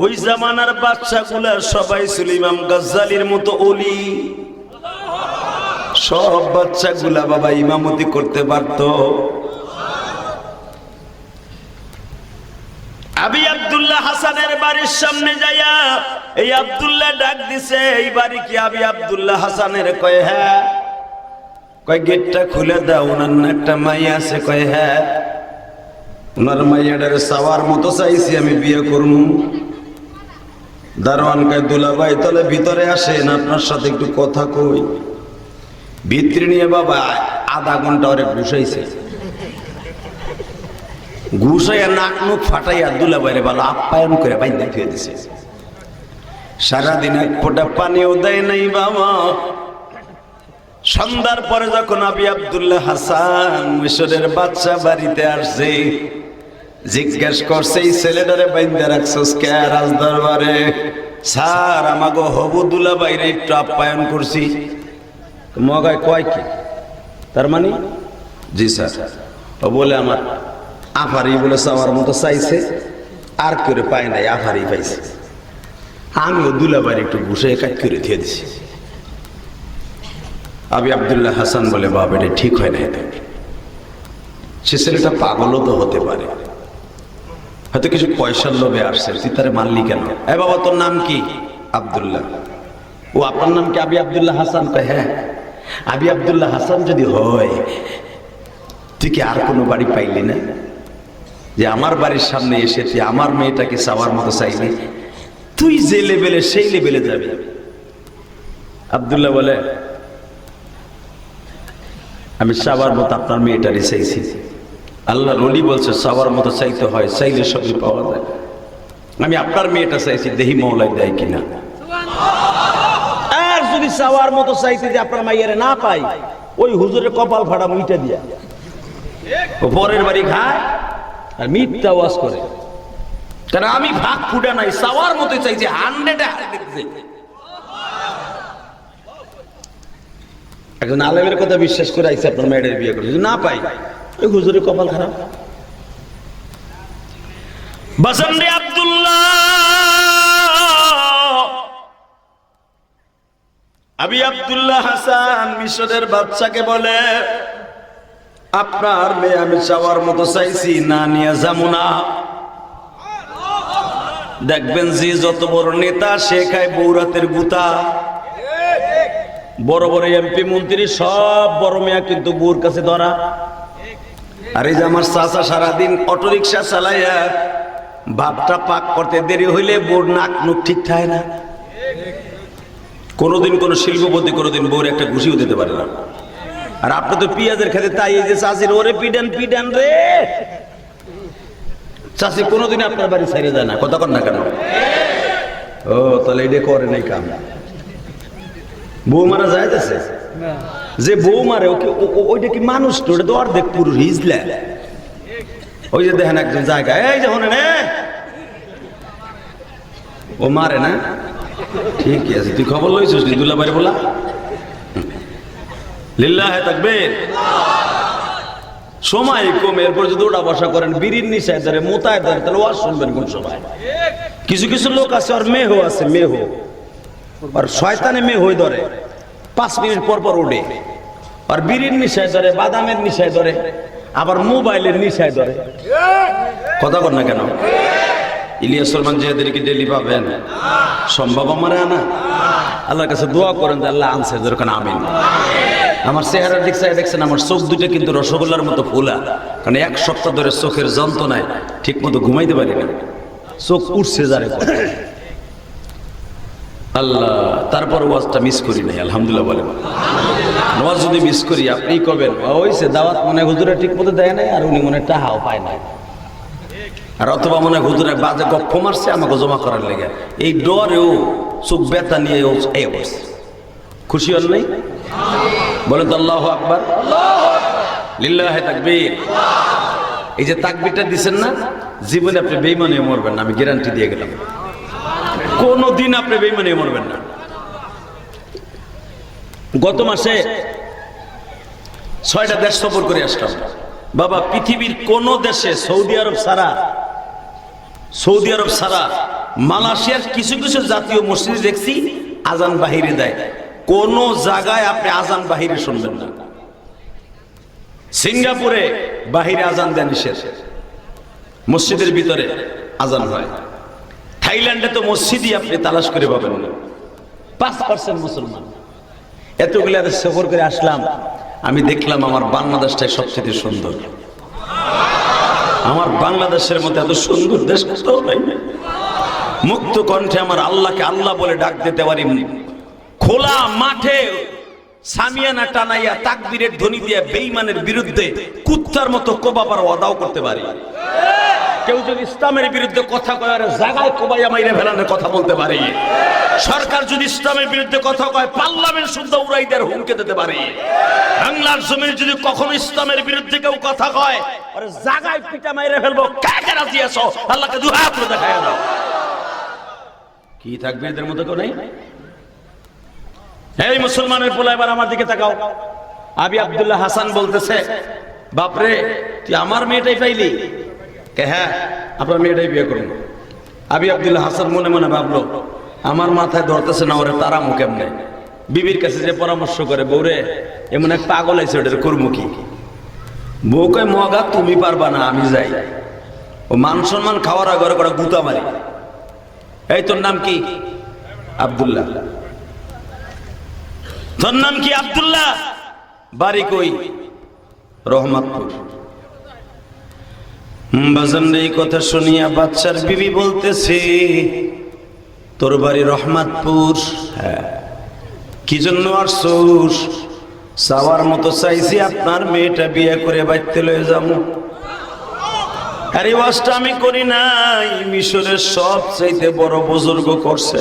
ওই জামানার বাচ্চাগুলা সবাই ছিল ইমাম গাজ্জালির মতো ওলি। সব বাচ্চাগুলা বাবা ইমামতি করতে পারতো। আবি আব্দুল্লাহ হাসানের বাড়ির সামনে যাইয়া এই আব্দুল্লাহ ডাক দিছে, এই বাড়ি কি আবি আব্দুল্লাহ হাসানের? কয় হ্যাঁ। কয় গেটটা খুলে দাও, ওনার না একটা মাইয়া আছে? কয় হ্যাঁ। ওনার মাইয়াটারে চাওয়ার মতো চাইছি, আমি বিয়ে করবো। দারোয়ান কয় দুলাভাই তাহলে ভিতরে আসেন, আপনার সাথে একটু কথা কই। ভিতরে নিয়ে বাবা আধা ঘন্টা ওরে ঘুষাইছে, ঘুষাইয়া নাক মুখ ফাটাইয়া দুলাভাইরে ভালো আপ্যায়ন করে বাইন্দা ফিরে দিছে। সারাদিন এক ফোঁটা পানিও দেয় নাই বাবা। সন্ধ্যার পরে যখন আবি আব্দুল্লাহ হাসান মিশরের বাচ্চা বাড়িতে আসছে, জিজ্ঞেস করছে এই ছেলেটারে বাইন্দা রাখছস কে রাজদরবারে? স্যার আমাগো হবু দুলাভাইরে একটু আপ্যায়ন করছি। মগায় কয় কি? তার মানে জি স্যার। ও বলে আমার আফারি বলে চাওয়ার মতো চাইছে, আর করে পায় নাই, আফারি পাইছে। আমিও দুলাভাইরে একটু ঘুষে কাজ করে দিয়ে দিছি। আবি আব্দুল্লাহ হাসান বলে বাবা এটা ঠিক হয় নাই। সে ছেলেটা পাগলও তো হতে পারে, হয়তো কিছু পয়সার লোভে আসছে। তুই তারে মানলি কেন? এ বাবা তোর নাম কি? আব্দুল্লাহ। ও আপনার নাম কি আবি আব্দুল্লাহ হাসান? কয় হ্যাঁ। আবি আব্দুল্লাহ হাসান যদি হয়, তুই কি আর কোনো বাড়ি পাইলি না যে আমার বাড়ির সামনে এসে তুই আমার মেয়েটাকে চাওয়ার মতো চাইলি? তুই যে লেভেলে সেই লেভেলে যাবি। আব্দুল্লাহ বলে আমি চাওয়ার মতো আপনার মেয়েটারই চাইছি। আল্লাহ রলি বলছে চাওয়ার মতো চাইতে হয়, চাইলে সবই পাওয়া যায়। আমি আপনার মেয়েটা চাইছি, দেহি মৌলাই দেয় কিনা। আর যদি চাওয়ার মতো চাইতে যে আপনার মাইয়ারে না পাই, ওই হুজুরের কপাল ফাটা মিটা দিয়া ও পরের বাড়ি খায় আর মিথ্যা ওয়াজ করে। কারণ আমি ভাগ ফুটা নাই, চাওয়ার মতো চাইছি 100-এ। একজন আলেমের কথা বিশ্বাস করে আইসে আপনার মেয়েদের বিয়ে করে, যদি না পাই ওই হুজুরের কপাল খারাপ। বাসান্ডে আব্দুল্লাহ আবি আব্দুল্লাহ হাসান মিশরের বাচ্চাকে বলে আপনার মেয়ে আমি চাওয়ার মতো চাইছি, না নিয়ে যাবো না। দেখবেন যে যত বড় নেতা সে খায় বৌরাতের গুতা। বড় বড় এমপি মন্ত্রী সব বড় মেয়া কিন্তু বউর কাছে ধরা। আর এই যে আমার চাচা সারাদিন অটোরিকশা চালাইয়া ভাতটা পাক করতে দেরি হইলে বউর নাক মুখ ঠিক থাকে না। কোনোদিন কোন শিল্পপতি কোনোদিন বউর একটা ঘুষিও দিতে পারে না। আর আপনি তো পেঁয়াজের খেতে তাই এই যে চাষির ওরে পিডান পিডান রে, চাষি কোনোদিন আপনার বাড়ি ছেড়ে যায় না। কথা কন না কেন? ও তাহলে এটা করে নাই কাম। বউ মারা যাইতেছে, যে বউ মারে ওকে ওইটা কি মানুষ তো? ওটা তো অর্ধেক পুরুষ হিজলা। ওই যে দেখেন একজন জায়গায় এই যে হনে ও মারে না, ঠিক আছে। তুই খবর লইছিস দুলা বাড়ি বলা লিল্লাহে তাকবীর। সময় কম, এরপর যদি ওটা বসা করেন বিড়ির নিশায় ধরে মোতায় ধরে, তাহলে ওয়াজ শুনবেন কোন সময়? কিছু কিছু লোক আছে আর মেহ আছে, মেহ আর শয়তানে মেহ হয়ে ধরে 5 মিনিট পর পর উঠে। আর বিড়ির নিশায় ধরে, বাদামের নিশায় ধরে, আবার মোবাইলের নিশায় ধরে। কথা কর না কেন? ইলিয়াস সালমান জিহাদেরকে ডেলি পাবেন? সম্ভব আমার আনা? আল্লাহর কাছে দোয়া করেন যে আল্লাহ আনছে যেরকম আমিন। আমার চেহারার দিক চাই দেখছেন, আমার চোখ দুটো কিন্তু রসগোল্লার মতো ফোলা। কারণ 1 সপ্তাহ ধরে চোখের যন্ত্রণায় ঠিক মতো ঘুমাইতে পারি না, চোখ উঠছে যারে। আল্লাহ, তারপর ওয়াজটা মিস করি নাই আলহামদুলিল্লাহ বলেন। ওয়াজ যদি মিস করি আপনি কবেন ওইসে দাওয়াত মনে হুজুরে ঠিক মতো দেয় নাই, আর উনি মনে টাকাও পায় নাই, আর অথবা মনে হুজুরে বাজে গপ্প মারছে আমাকে জমা করার লেগে। এই ডরেও চোখ ব্যথা নিয়ে এই অবস্থা। খুশি হল নাই? বলেন তো আল্লাহু আকবার, লিল্লাহে তাকবীর। এই যে তাকবীরটা দিচ্ছেন না, জীবনে আপনি বেঈমানে মরবেন না, আমি গ্যারান্টি দিয়ে গেলাম। কোনদিন আপনি বেঈমানে মরবেন না। গত মাসে 6টা দেশ সফর করে আসলাম বাবা। পৃথিবীর কোন দেশে সৌদি আরব ছাড়া মালয়েশিয়ার কিছু কিছু জাতীয় মসজিদ দেখছি আজান বাহিরে দেয়, কোন জায়গায় আপনি আজান বাহিরে শুনবেন না। সিঙ্গাপুরে বাহিরে আজান দেন নিষেধ, মসজিদের ভিতরে আজান হয়। থাইল্যান্ডে তো মসজিদই আপনি তালাশ করে পাবেন না, 5% মুসলমান। এতগুলো সফর করে আসলাম, আমি দেখলাম আমার বাংলাদেশটাই সবচেয়ে সুন্দর। আমার বাংলাদেশের মধ্যে এত সুন্দর দেশ কোথাও নাই। মুক্ত কণ্ঠে আমার আল্লাহকে আল্লাহ বলে ডাক দিতে পারি, খোলা মাঠে সামিয়ানা টানাইয়া তাকবীরের ধ্বনি দিয়ে বেঈমানের বিরুদ্ধে কুত্তার মতো কোবাবার ওয়াদাও করতে পারি। কেউ যদি ইসলামের বিরুদ্ধে কথা কয় আর জায়গায় কোবাইয়া মাইরে ফেলানোর কথা বলতে পারি। সরকার যদি ইসলামের বিরুদ্ধে কথা কয় পার্লামেন্ট শুদ্ধ উড়াই দেওয়ার হুমকি দিতে পারি। বাংলার জমির যদি কখনো ইসলামের বিরুদ্ধে কেউ কথা কয় আর জায়গায় পিটা মাইরে ফেলবো, কাকে রাজি আছো আল্লাহকে দুই হাত তুলে দেখায় দাও। কি থাকবে এদের মধ্যে কেউ নেই? এই মুসলমানের পোলা এবার আমার দিকে তাকাও। আবি আব্দুল্লাহ হাসান বলতেছে, বাপরে তুই আমার মেয়েটাই পাইলি? হ্যাঁ, আপনার মেয়েটাই বিয়ে করুন। আবি আব্দুল্লাহ হাসান মনে মনে ভাবলো, আমার মাথায় ধরতেছে না, ওরে তারা মুখ এমনি। বিবির কাছে যে পরামর্শ করে, বউরে এমন এক পাগল আছে, ওটার করবো কি? বউ কয়, মগা তুমি পারবা না, আমি যাই। ও মান সম্মান খাওয়ার আগে করে গুতা মারি। এই তোর নাম কি? আব্দুল্লাহ। তোর নাম কি? আব্দুল্লাহ। বাড়ি কই? রহমতপুর। বাজান এই কথা শুনিয়া বাচ্চার বিবি বলতেছে, তোর বাড়ি রহমতপুর? হ্যাঁ। কি জন্য আসছোস? চাওয়ার মতো চাইছি আপনার মেয়েটা বিয়ে করে বাইতে লয়ে যাবো। আরে ওয়াজটা আমি করি নাই, মিশরের সব চাইতে বড় বুজুর্গ করছে।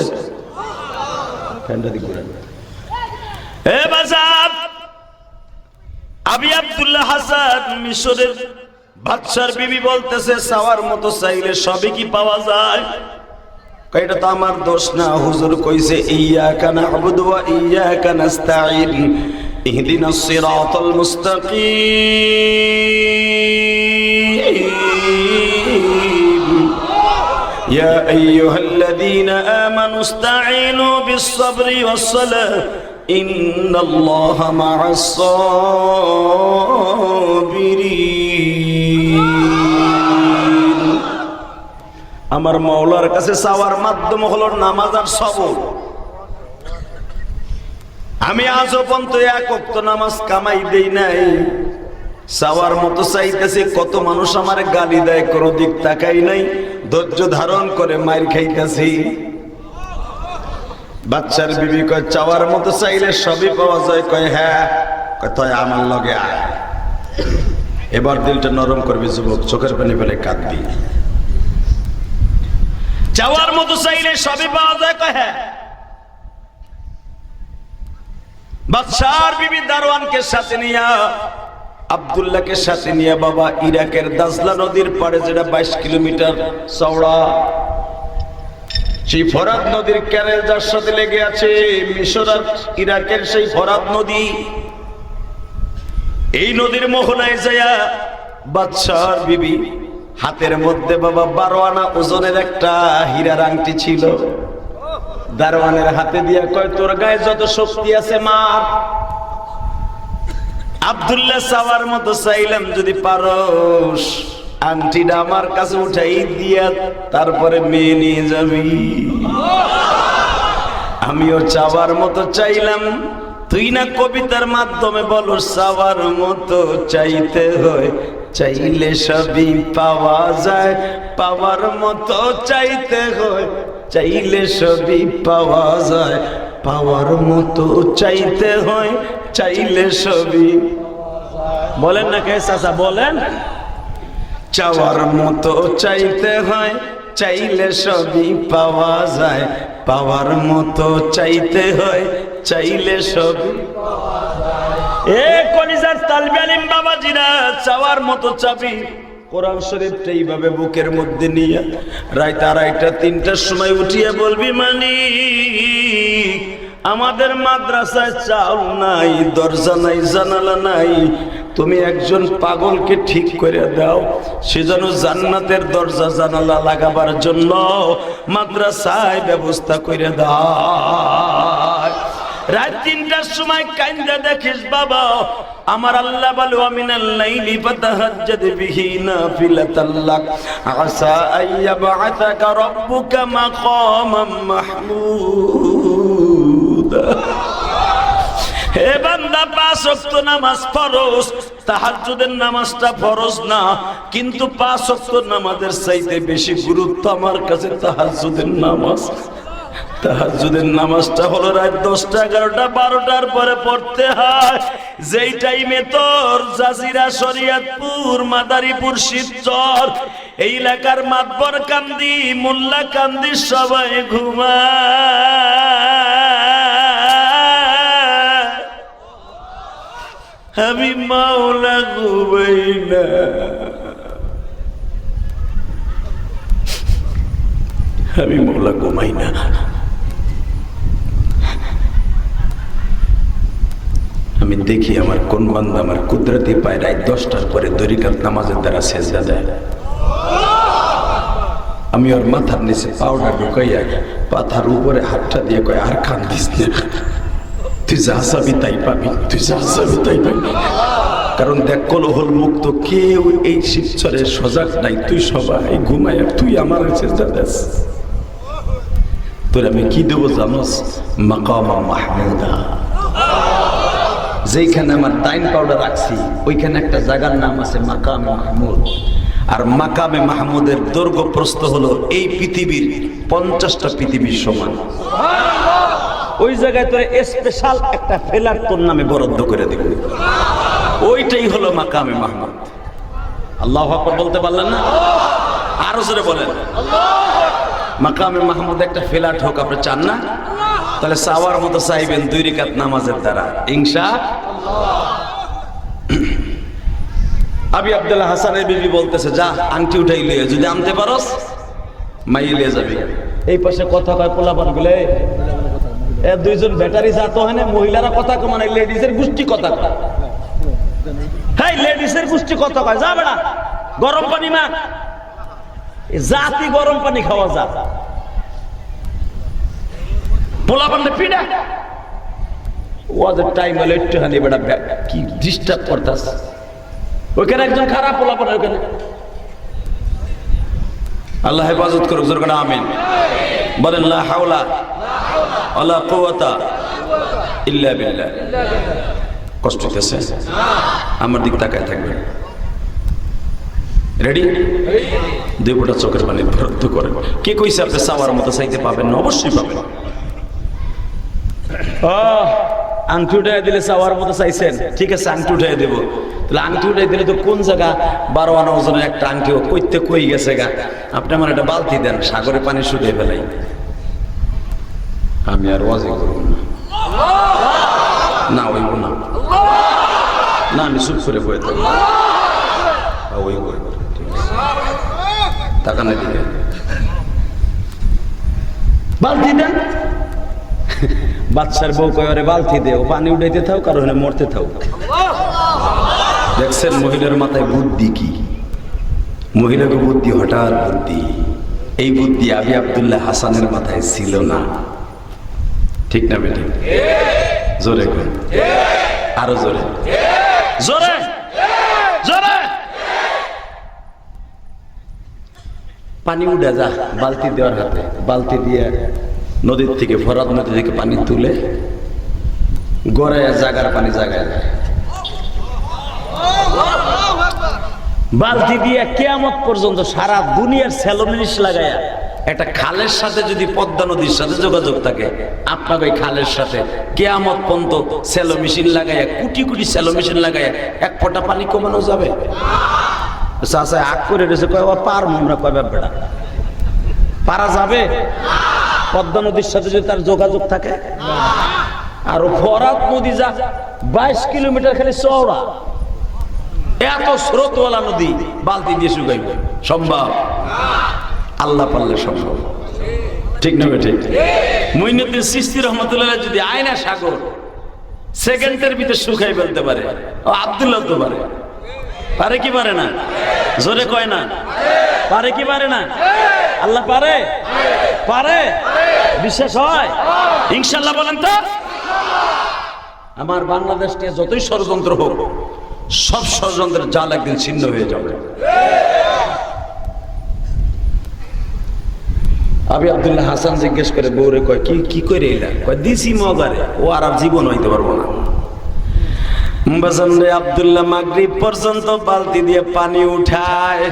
এ বাজার, আবি আব্দুল্লাহ হাসান মিশরের বাদশার বিবি বলতেছে, চাওয়ার মতো চাইলে সবই কি পাওয়া যায়? এটা তো আমার দোষ না, হুজুর কইছে ইয়্যাকা না'বুদু ওয়া ইয়্যাকা নাস্তাঈন ইহদিনাস সিরাতাল মুস্তাকিম ইয়া আইয়ুহাল্লাযীনা আমানু ইসতাঈনু বিস-সাবরি ওয়াস-সালাহ ইন্নাল্লাহা মা'আস-সাবিরিন। আমার মাওলার কাছে চাওয়ার মাধ্যম হলো নামাজ আর সবর। আমি আজও পর্যন্ত এক ওয়াক্ত নামাজ কামাই দেই নাই, চাওয়ার মতো চাইতেছি। কত মানুষ আমার গালি দেয়, কোনো দিক তাকাই নাই, ধৈর্য ধারণ করে মাইর খাইতেছি। বাচ্চার বিবি কয়, চাওয়ার মতো চাইলে সবই পাওয়া যায়। কয় হ্যাঁ। কয় তুই আমার লগে আয়। এবার দিলটা নরম করবি যুবক, চোখের পানি ফেলে কাঁদবি। চাওয়ার মতো চাইলে সবই পাওয়া যায়। কয় হ্যাঁ। বাদশার বিবি দারোয়ানকে সাথে নিয়া, আব্দুল্লাহকে সাথে নিয়ে বাবা ইরাকের দাজলা নদীর পাড়ে, যেটা 22 কিলোমিটার চওড়া, সেই ফরাত নদীর ক্যানেল যার সাথে লেগে আছে মিশর আর ইরাকের সেই ফরাত নদী, এই নদীর মোহনায় যায়া বাদশার বিবি হাতের মধ্যে বাবা 12 আনা ওজনের একটা হীরার আংটি ছিল। দারোয়ানের হাতে দিয়া কয়, তোর গায়ে যত শক্তি আছে মার। আব্দুল্লাহ চাওয়ার মতো চাইলাম, যদি পারস আংটিটা আমার কাছে উঠাই দিয়া তারপরে মেয়ে নিয়ে যাবি। আমিও চাওয়ার মতো চাইলাম। তুই না কবিতার মাধ্যমে বলো, চাওয়ার মতো চাইতে হয়, চাইলে সবই পাওয়া যায়। পাওয়ার মতো চাইতে হয়, চাইলে সবই পাওয়া যায়। পাওয়ার মতো চাইতে হয়, চাইলে সবই। বলেন না কে চাচা, বলেন। চাওয়ার মতো চাইতে হয়, চাইলে সবই পাওয়া যায়। পাওয়ার মতো চাইতে হয়, চাইলে সবই পাওয়া যায়। এ কলিজার তালবে আলিম বাবাজিরা, চাওয়ার মতো চাবি। কোরআন শরীফটা এইভাবে বুকের মধ্যে নিয়ে রাত 2:30 3টার সময় উঠিয়ে বলবি, মালিক আমাদের মাদ্রাসায় চাউল নাই, দরজা নাই, জানালা নাই, তুমি একজন পাগলকে ঠিক করে দাও, সে যেন জান্নাতের দরজা জানালা লাগাবার জন্য মাদ্রাসায় ব্যবস্থা করে দাও। রাত ৩টার সময় কাইন্দা দেখিস বাবা, আমার আল্লাহ বলে মিনাল লাইলি ফাতাহাজ্জাদ বিহি নাফিলাতাল লাক আসা আইয়াবআসাকা রাব্বুকা মাকামাম মাহমুদা। হে বান্দা, ৫ ওয়াক্ত নামাজ ফরজ, তাহাজ্জুদের নামাজটা ফরজ না, কিন্তু ৫ ওয়াক্ত নামাজের চাইতে বেশি গুরুত্ব আমার কাছে তাহাজ্জুদের নামাজ। তাহাজ্জুদের নামাজটা হলো রাত 10টা, 11টা, 12টার পরে পড়তে হয়, যেই টাইমে তোর জাজিরা, শরীয়তপুর, মাদারীপুর, শিবচর এই এলাকার মাতবর কান্দি, মোল্লা কান্দি সবাই ঘুমায়। আমি মাওলা ঘুমাই না, আমি মাওলা ঘুমাই না। আমি দেখি আমার কোন বান্দা আমার কুদরতি পায় রাত 10টার পরে দরিকাত নামাজের দ্বারা সেজদা দেয়। আমি ওর মাথার নিচে পাউডার ঢুকাইয়া পাথার উপরে হাতটা দিয়ে কয়, আর কান্দিস না, তুই যা চাবি তাই পাবি, তুই যা চাবি তাই পাবি। কারণ দেখ, কলহল মুক্ত কেউ এই শিবচরে সজাগ নাই, তুই সবাই ঘুমায়, তুই আমার সেজদা দেস। তোর আমি কি দেবো জানোস? মাকামা মাহমুদা। যেইখানে আমার টাইম পাউডার রাখছি ওইখানে একটা জায়গার নাম আছে মাকামে মাহমুদ। আর মাকামে মাহমুদের দৈর্ঘ্য প্রস্থ হলো এই পৃথিবীর 50টা পৃথিবীর সমান। ওই জায়গায় তোর স্পেশাল একটা ফ্ল্যাট তোর নামে বরাদ্দ করে দেব, ওইটাই হলো মাকামে মাহমুদ। আল্লাহু আকবার বলতে পারলেন না? আরো জোরে বলেন। মাকামে মাহমুদ একটা ফ্ল্যাট হোক, আপনি চান না? তাহলে চাওয়ার মতো চাইবেন 2 রাকাত নামাজের দ্বারা ইনশাআল্লাহ। আবি আব্দুল্লাহ হাসানের বিবি বলতেছে, যা আংটি উঠাই লিয়ে, যদি আনতে পারস মাইয়ে লিয়ে যাবি। এই পাশে কথা কয় পোলাপান গুলে, এ দুইজন ব্যাটারি জাত হয় না, মহিলারা কথা কয়, মানে লেডিসের গোষ্ঠী কথা কয়। হ্যাঁ, লেডিসের গোষ্ঠী কথা কয়, যা বেড়া গরম পানি মা, জাতি গরম পানি খাওয়া যা। পোলাপানটা পিডা ওদের টাইম হলো একটুখানি বেড়া কি ডিস্টার্ব করতাস। ওইখানে একজন খারাপ পোলাপান, ওইখানে আল্লাহ হেফাজত করুক, জোর করে আমিন বলেন। লা হাওলা ওয়ালা কুওয়াতা ইল্লা বিল্লাহ। কষ্ট হইতেছে? আমার দিক তাকায় থাকবেন। রেডি? 2 ফোঁটা চোখের পানি বরাদ্দ করেন। কে কইছে আপনি চাওয়ার মতো চাইতে পাবেন না? অবশ্যই পাবেন। আংটি উঠাই দিলে চাওয়ার মতো চাইছেন, ঠিক আছে আংটি উঠাই দেবো। তাহলে আংটি উঠাই দিলে তো কোন জায়গা 12 আনা ওজনের একটা আংটি কইতে কই গেছে গা, আপনি আমার একটা বালতি দেন, সাগরে পানি শুকিয়ে ফেলাই। আমি আর ওয়াজি করব না, ওইব না, না আমি চুপ করে বয়ে থাকবো। ওই তাকানে দিকে বালতি দেন। বাচ্চার বউ কয়, আরে বালতি দে, ও পানি উঠাইতে থাও, কারো হলে মরতে থাও। দেখছেন মহিলার মাথায় বুদ্ধি কি? মহিলাকে বুদ্ধি, হঠাৎ বুদ্ধি। এই বুদ্ধি আবি আব্দুল্লাহ হাসানের মাথায় ছিল না, ঠিক না বেটি? জোরে কর, আরো জোরে, জোরে জোরে। পানি উঠে যা, বালতি দেওয়ার হাতে, বালতি দিয়ে নদীর থেকে, ফরাত নদী থেকে পানি তুলে গড়াইয়া জাগার পানি জাগায় যায়। বালতি দিয়ে কিয়ামত পর্যন্ত সারা দুনিয়ার সেলোমিনিস লাগাইয়া একটা খালের সাথে, যদি পদ্মা নদীর সাথে যোগাযোগ থাকে, আপনার ওই খালের সাথে কিয়ামত পর্যন্ত সেলো মেশিন লাগাইয়া, কোটি কোটি সেলো মেশিন লাগাইয়া 1 ফোঁটা পানি কমানো যাবে? চাচা আগ করে রয়েছে, কয় পারবো আমরা, কয় বেড়া পারা যাবে? পদ্মা নদীর সাথে যদি তার যোগাযোগ থাকে। আর ফরাত নদী যা 22 কিলোমিটার খালি চওড়া, এত স্রোতওয়ালা নদী, বালতি দিয়ে শুকাইব সম্ভব? আল্লাহ পারলে সম্ভব, ঠিক না বেঠিক? মুইনুদ্দিন চিশতি রহমতুল্লাহ যদি আয়না সাগর সেকেন্ডের ভিতরে শুকাই ফেলতে পারে। ও আব্দুল্লাহ তো পারে, পারে কি পারে না? জোরে কয় না, পারে কি পারে না? আল্লাহ পারে, পারে, বিশ্বাস হয় ইনশাআল্লাহ বলেন তো। আমার বাংলাদেশকে যতই ষড়যন্ত্র হোক, সব ষড়যন্ত্রের জাল একদিন ছিন্ন হয়ে যাবে। আবি আব্দুল্লাহ হাসান জিজ্ঞেস করে বউরে, কয় কি করে এলা? কয় দিছি মগারে, ও আর জীবন হইতে পারবো না। বাজানরে আব্দুল্লাহ মাগরিব পর্যন্ত বালতি দিয়ে পানি উঠায়,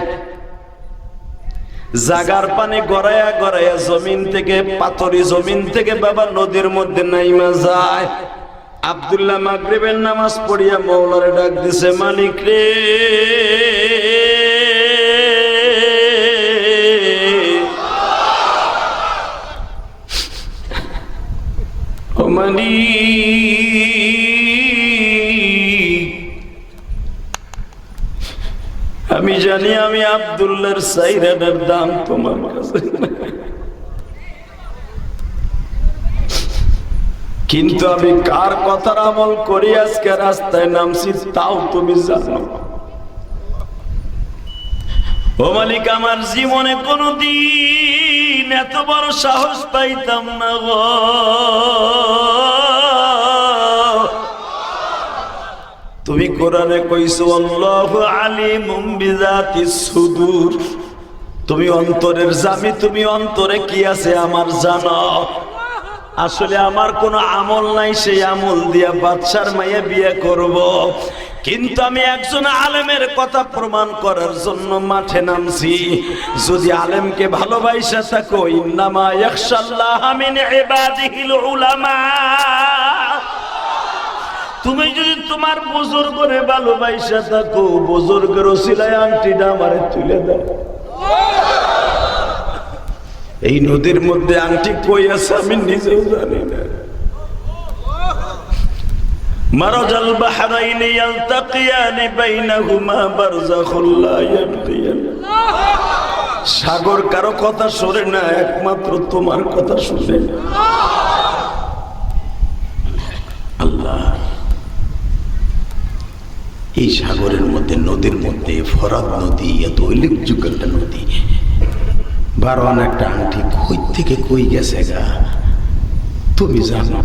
জাগার পানি গড়াইয়া গড়াইয়া জমিন থেকে, পাথরি জমিন থেকে বাবা নদীর মধ্যে নাইমা যায়। আব্দুল্লাহ মাগরিবের নামাজ পড়িয়া মওলারে ডাক দিছে, মালিক রে, ও মালিক, আমি জানি আমি আব্দুল্লাহর সাইরাটার দাম তোমার কাছে, কিন্তু আমি কার কথার আমল করি আজকে রাস্তায় নামছি তাও তুমি জানো। ও মালিক, আমার জীবনে কোনদিন এত বড় সাহস পাইতাম না গো। তুমি কোরআনে কইছো আল্লাহু আলিমুম বিযাতিস সুদূর, তুমি অন্তরের জামি, তুমি অন্তরে কি আছে আমার জানো। আসলে আমার কোনো আমল নাই, সেই আমল দিয়া বাদশার মাইয়া বিয়ে করব, কিন্তু আমি একজন আলেমের কথা প্রমাণ করার জন্য মাঠে নামছি। যদি আলেমকে ভালোবাসা থাকো, ইন্নামা ইয়াখশাল্লাহা মিন ইবাদিহিল উলামা, তুমি যদি তোমার বুজুর্গরে ভালোবাসা থাকো, বুজুর্গের ওসিলায় আংটিটা আমারে তুলে দাও। এই নদীর মধ্যে আংটি কই আছে আমি নিজেও জানি না। মারাজাল বাহরাইনি ইয়ালতাকিয়ানি বাইনাহুমা বারযাখুল লা ইয়াবগিয়ান, সাগর কারো কথা শুনে না, একমাত্র তোমার কথা শুনে। আল্লাহ, এই সাগরের মধ্যে, নদীর মধ্যে, ফরাত নদী, এত উল্লেখযোগ্য একটা নদী, বারোয়ান একটা আংটি কই থেকে কই গেছে গা তুমি জানো।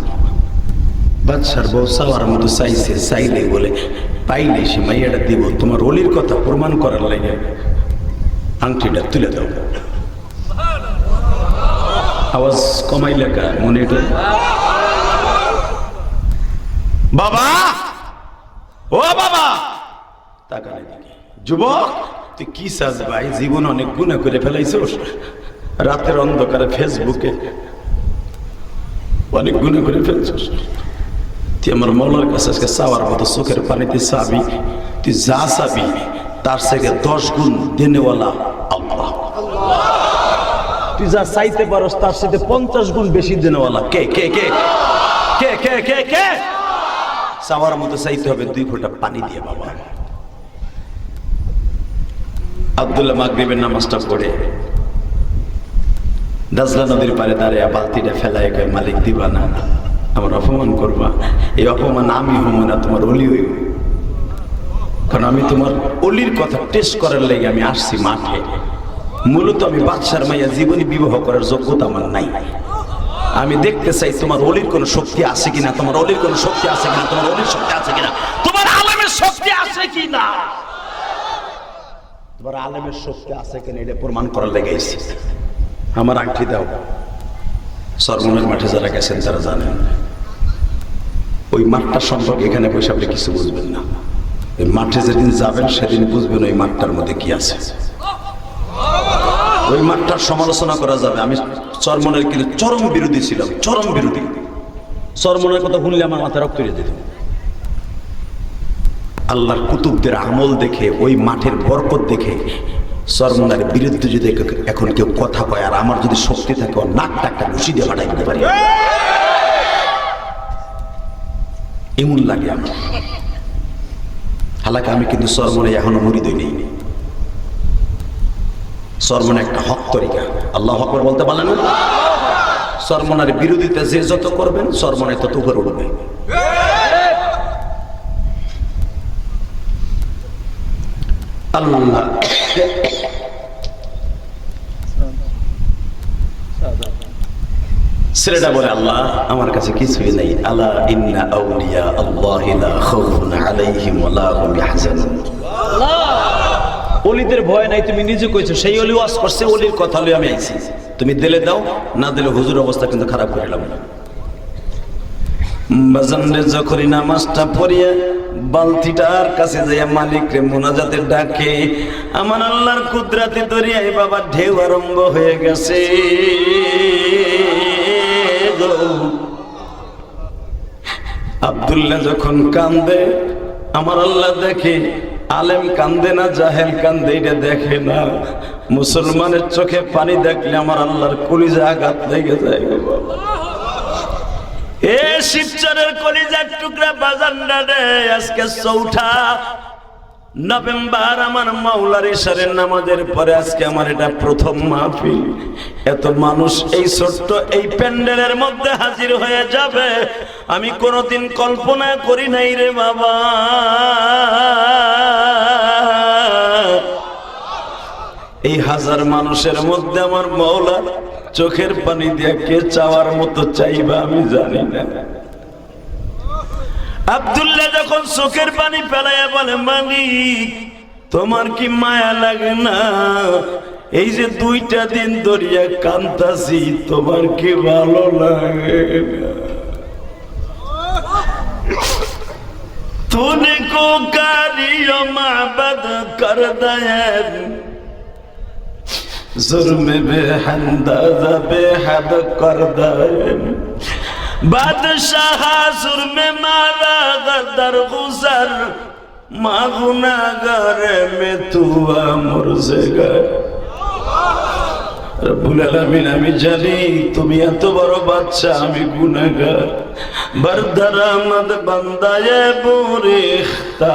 বাদশার বউ চাওয়ার মতো চাইছে, চাইলে বলে পাইলে সে মাইয়াটা দিব, তোমার অলির কথা প্রমাণ করার লাগে আংটিটা তুলে দাও। আওয়াজ কমাইলে কা মনে, বাবা, ও বাবা, তাকালে দিকে, যুবক তুই কি চাস ভাই? জীবন অনেক গুনাহ করে ফেলাইছস, রাতের অন্ধকারে ফেসবুকে অনেক গুনাহ করে ফেলছস। তুই আমার মৌলার কাছে আজকে চাওয়ার মতো চোখের পানিতে চাবি, তুই যা চাবি তার থেকে 10 গুণ দেনেওয়ালা আল্লাহ। তুই যা চাইতে পারস তার সাথে 50 গুণ বেশি দেনেওয়ালা কে কে কে কে কে কে কে? চাওয়ার মতো চাইতে হবে 2 ফোঁটা পানি দিয়ে বাবা। আব্দুল্লাহ মাগরিবের নামাজটা পড়ে দাজলা নদীর পারে দাঁড়িয়ে বালতিটা ফেলায় কয়, মালিক দিবা না, আমার অপমান করবা। এই অপমান আমি হব না, তোমার অলি হইব, কারণ আমি তোমার অলির কথা টেস্ট করার লেগে আমি আসছি মাঠে। মূলত আমি বাদশার মাইয়া জীবনী বিবাহ করার যোগ্যতা আমার নাই। আমি দেখতে চাই তোমার অলির কোনো শক্তি আছে কিনা, তোমার অলির কোনো শক্তি আছে কিনা, তোমার অলির শক্তি আছে কিনা, তোমার আলেমের শক্তি আছে কিনা, তোমার আলেমের শক্তি আছে কিনা, এটা প্রমাণ করার লেগে এসেছি। আমার আংটি দাও। সরমনের মাঠে যারা গেছেন তারা জানেন, ওই মাঠটা সম্পর্কে এখানে বসে আপনি কিছু বুঝবেন না। ওই মাঠে যেদিন যাবেন সেদিন বুঝবেন ওই মাঠটার মধ্যে কি আছে। ওই মাঠটার সমালোচনা করা যাবে। আমি চরমনের কিন্তু চরম বিরোধী ছিলাম, চরম বিরোধী। চরমনের কথা শুনলে আমার মাথা রক্ত দিয়ে দিত। আল্লাহর কুতুবদের আমল দেখে, ওই মাঠের বরকত দেখে চরমনের বিরুদ্ধে যদি এখন কেউ কথা কয়, আর আমার যদি শক্তি থাকে, ওর নাকটা একটা ঘুষি দিয়ে ফাটাই দিতে পারি, এমন লাগে আমার। হালাকে আমি কিন্তু চরমনে এখনো মুরিদ হই নেই। চরমনে একটা হক তরিকা, আল্লাহু আকবার বলতে পারলেন না? চরমনের বিরোধিতা যে যত করবেন চরমনে তত উপরে উঠবে। আল্লাহ ছেলেটা বলে, আল্লাহ আমার কাছে কিছুই নেই। আলা ইন্না আউলিয়া আল্লাহি লা খাউফুন আলাইহিম ওয়া লা হুম ইয়াহজানুন। ওলিদের ভয় নাই, তুমি নিজে কইছো। সেই ওলি ওয়াজ করছে, ওলির কথা লই আমি আইছি। তুমি দিলে দাও, না দিলে হুজুর অবস্থা কিন্তু খারাপ করিলাম। বাজানরে যখনই নামাজটা পড়িয়া বালতিটার কাছে যাইয়া মালিক রে মোনাজাতে ডাকে, আমার আল্লাহর কুদরাতি দরিয়ায় বাবা ঢেউ আরম্ভ হয়ে গেছে। আব্দুল্লাহ যখন কান্দে, আমার আল্লাহ দেখে। আলেম কান্দে না, জাহেল কান্দে এটা দেখে না। মুসলমানের চোখে পানি দেখলে আমার আল্লাহর কলিজা আঘাত লেগে যায়। এ শিবচরের কলিজার টুকরা বাজানরা রে, আজকে 4 নভেম্বর আমার মাওলার ইশারের নামাজের পরে আজকে আমার এটা প্রথম মাহফিল। এত মানুষ এই ছোট্ট এই প্যান্ডেলের মধ্যে হাজির হয়ে যাবে আমি কোনোদিন কল্পনা করি নাই রে বাবা। এই হাজার মানুষের মধ্যে আমার মাওলার চোখের পানি দিয়ে কে চাওয়ার মতো চাইবা আমি জানি না। আব্দুল্লাহ যখন চোখের পানি ফেলাইয়া বলে, মালিক তোমার কি মায়া লাগে না? এই যে 2টা দিন ধরিয়া কান্তাছি, তোমার কি ভালো লাগে না? तूने को कारियो माबद कर दयन जुर्म बेहंदाज़ा बेहद कर दयन बादशाह जुर्म मारा गदर गुजर माँ गुनाहगार में तू मुर्ज़ेगर। রব্বুল আলামিন আমি জানি তুমি এত বড় বাদশা, আমি গুনাহগার। বরদরামদ বান্দায়ে বুরিখতা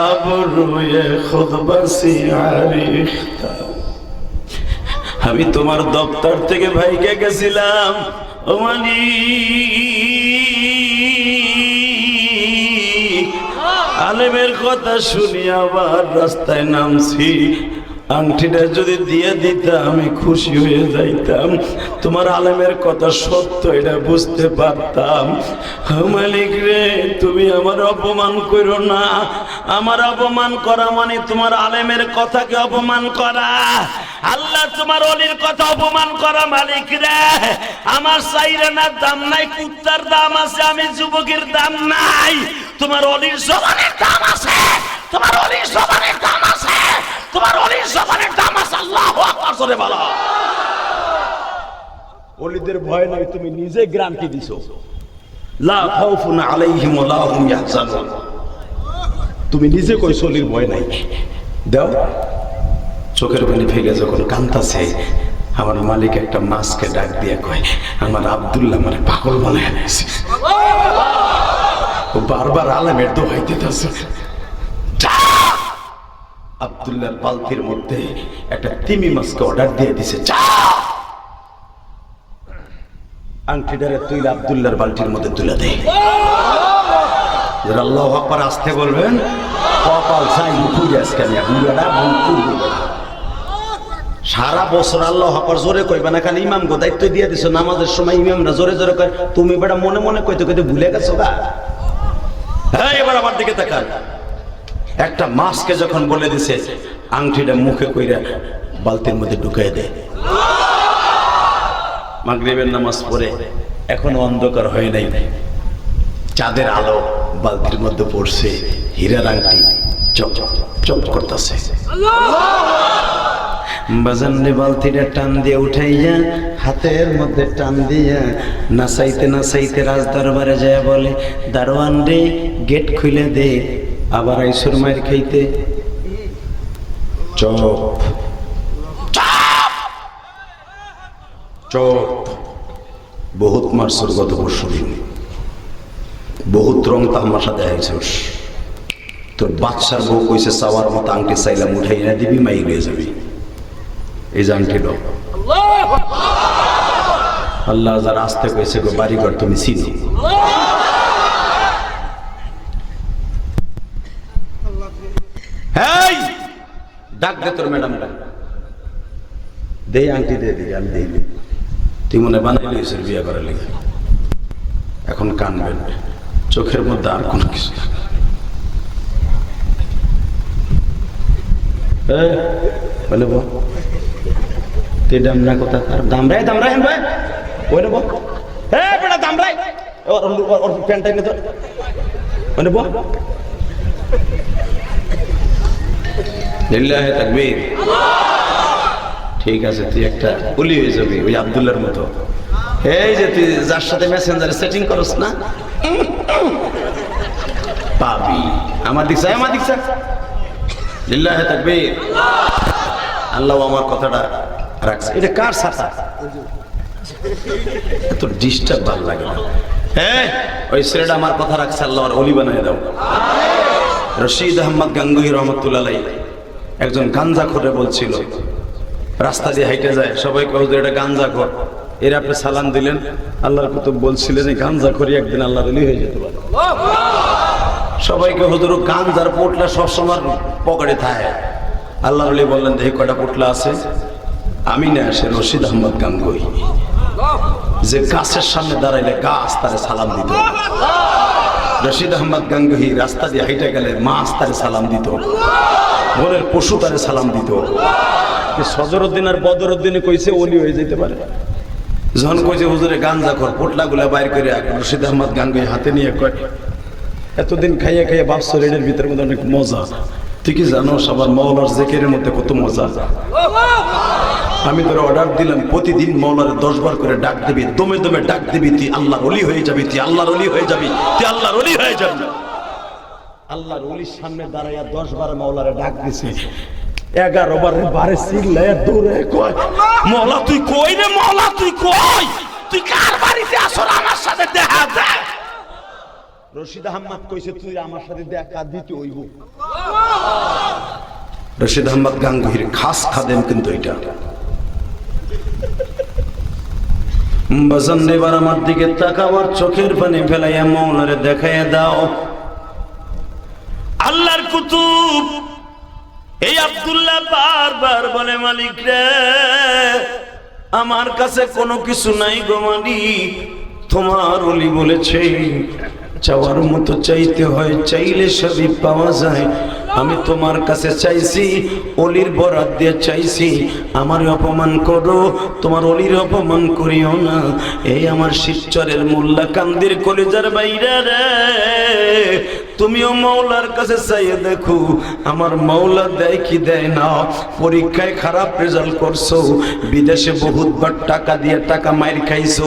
আবরুয়ে খুদ বসি আরিখতা। আমি তোমার দপ্তর থেকে ভাইকে গেছিলাম, ও মালিক আলেমের কথা শুনি আবার রাস্তায় নামছি। আংটিটা যদি দিয়ে দিতাম আমি খুশি হয়ে যাইতাম, তোমার আলেমের কথা সত্য এটা বুঝতে পারতাম। মালিক রে তুমি আমার অপমান করো না। আমার অপমান করা মানে তোমার আলেমের কথাকে অপমান করা। আল্লাহ তোমার অলির কথা অপমান করা। মালিক রে আমার সাইরানার দাম নাই, কুত্তার দাম আছে, আমি যুবকের দাম নাই। তোমার অলির জবানের দাম আছে, তোমার অলির জবানের দাম আছে, তোমার অলির জবানের দাম আছে। আল্লাহু আকবার জোরে বলো। অলিদের ভয় নাই, তুমি নিজে গ্যারান্টি দিছো। লা খাউফুন আলাইহিম ওয়া লা হুম ইয়াহজানুন। তুমি নিজে কইছো অলির ভয় নাই। দাও চোখের পানি ফেলে যখন কান্তাছে, আমার মালিক একটা মাছকে ডাক দিয়ে কয়, আমার আব্দুল্লাহ মানে পাগল বানায় দিয়েছে। ও বারবার আলেমের দোহাই দিতেছে। আব্দুল্লাহর বালতির মধ্যে একটা তিমি মাছকে অর্ডার দিয়ে দিছে। আংটিটারে তুইলা আব্দুল্লাহর বালতির মধ্যে তুলে দেয়। আল্লাহু আকবার আসতে বলবেন। কপাল চাই মুখুরি আজকে সারা বছর আল্লাহু আকবার জোরে কইবা না, খালি ইমাম গো দায়িত্ব দিয়ে দিছো। নামাজের সময় ইমামরা জোরে জোরে কয়, তুমি বেটা মনে মনে কইতে কইতে ভুলে গেছো গা। হ্যাঁ এবার আমার দিকে তাকান। একটা মাছকে যখন বলে দিছে, আংটিটা মুখে কইরা বালতির মধ্যে ঢুকাই দেয়। মাগরিবের নামাজ পড়ে এখনো অন্ধকার হয় নাই, চাঁদের আলো বালতির মধ্যে পড়ছে, হীরার আংটি চপ চপ করতেছে। বাজানরে বালতিটা টান দিয়ে উঠাইয়া হাতের মধ্যে টান দিয়া নাচাইতে নাচাইতে রাজ দরবারে যায় বলে, দারোয়ান রে গেট খুলে দে, আবার আইসুর মায়ের খাইতে। Chop chop chop. বহুত মারছর গত পরশু দিন, বহুত রং তামাশা দেখাইছস। তোর বাদশার বউ কইছে চাওয়ার মতো আংটি চাইলাম উঠাই না দিবি, মাই হয়ে যাবি। এই যে আংটি লো আল্লাহ যার আসতে কইছে গো বাড়িঘর তুমি চিনো। ডাক দে তোর ম্যাডাম দে আংটি দিয়ে দিকে আমি দিই তুই মনে বানাই লিয়েছিস বিয়ে করার লেগে এখন কানবেন চোখের মধ্যে আর কোনো কিছু বলে তুই দাম না কোথা দামরাই দামরাই ভাই ওই নেব হ্যাঁ বেটা দামরাই ওর প্যান্টটা নিয়ে তো ওই নেব লিল্লাহি তাকবীর ঠিক আছে তুই একটা বলি হয়ে যাবি ওই আব্দুল্লাহর মতো এই যে তুই যার সাথে মেসেঞ্জারে সেটিং করস না পাবি আমার দিকছা লিল্লাহি তাকবীর আল্লাহ আমার কথাটা রাখছে এটা কার সাথে এত ডিস্টার্ব ভালো লাগে না হ্যাঁ ওই ছেলেটা আমার কথা রাখছে আল্লাহর ওলি বানায় দাও রশিদ আহমদ গাঙ্গুহি রহমতুল্লাহ আলাইহি একজন গাঞ্জাখোরে বলছিল রাস্তা দিয়ে হাইটে যায় সবাই কয় এটা গাঞ্জাখোর এর আপনি সালাম দিলেন আল্লাহর কুতুব বলছিলেন এই গাঞ্জাখোরই একদিন আল্লাহর ওলি হয়ে যেতে পারে সবাইকে হুজুর গাঞ্জার পোটলা সবসময় পকেটে থাকে আল্লাহর ওলি বললেন দেখি কয়টা পোটলা আছে আমি না সে রশিদ আহমদ গাঙ্গুহি যে গাছের সামনে দাঁড়াইলে গাছ তারে সালাম দিত রশিদ আহমদ গাঙ্গুহি রাস্তা দিয়ে হাইটে গেলে মাছ তারে সালাম দিত বনের পশু তারে সালাম দিত সজরউদ্দিন আর বদরউদ্দিনে কইছে ওলি হয়ে যেতে পারে যখন কইছে হুজুরে গাঞ্জাখোর পোটলা গুলা বাইর করে রশিদ আহমদ গাঙ্গুহি হাতে নিয়ে কয় এতদিন খাইয়া খাইয়া ভাবছো রেডের ভিতরের মধ্যে অনেক মজা তুই কি জানো সবার মাওলার জিকিরের মধ্যে কত মজা আমি তোর অর্ডার দিলাম প্রতিদিন মাওলারে 10 বার করে ডাক দিবি দমে দমে ডাক দিবি তুই আল্লাহর ওলি হয়ে যাবি তুই আল্লাহর ওলি হয়ে যাবি তুই আল্লাহর ওলি হয়ে যাবি আল্লাহর ওলির সামনে দাঁড়াইয়া 10 বার মাওলারে ডাক দিছে 11 বার বারে চিল্লায়া দৌড়ে কয় মাওলা তুই কই রে মাওলা তুই কই তুই কার বাড়িতে আসর আমার সাথে দেখা যায় রশিদ আহমদ কইছে তুই আমার সাথে দেখা দিতে হইব রশিদ আহমদ গাঙ্গুহির খাস খাদেম কিন্তু এটা বাজান এবার আমার দিকে তাকাও আর চোখের পানি ফেলাইয়া মাওলারে দেখাইয়া দাও আল্লাহর কুতুব এই আব্দুল্লাহ বারবার বলে মালিক রে আমার কাছে কোনো কিছু নাই গো মালিক তোমার ওলি বলেছে চাওয়ার মতো চাইতে হয় চাইলে সবই পাওয়া যায় আমি তোমার কাছে চাইছি ওলির বরাত দিয়ে চাইছি আমার অপমান করো তোমার ওলির অপমান করিও না এই আমার শিবচরের মোল্লা কান্দির কলেজার বাইরে রে তুমিও মাওলার কাছে চাইয়ে দেখো আমার মাওলা দেয় কি দেয় না পরীক্ষায় খারাপ রেজাল্ট করছো বিদেশে বহুতবার টাকা দিয়ে টাকা মাইর খাইছো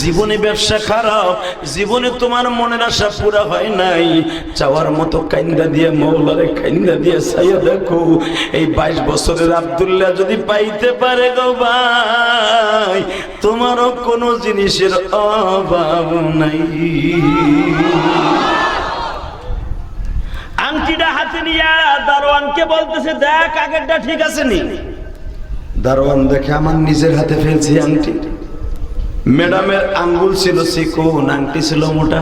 জীবনে ব্যবসা খারাপ জীবনে তোমার মনের আশা পুরা হয় নাই চাওয়ার মতো কাইন্দা দিয়ে মাওলারে কাইন্দা দিয়ে চাইয়ে দেখো এই 22 বছরের আব্দুল্লাহ যদি পাইতে পারে গো ভাই তোমারও কোনো জিনিসের অভাব নাই আংটিটা হাতে নিয়ে দারোয়ানকে বলতেছে দেখ আগেরটা ঠিক আছে নি দারোয়ান দেখে আমার নিজের হাতে ফেলছি আংটি ম্যাডামের আঙ্গুল ছিল চিকন আংটি ছিল মোটা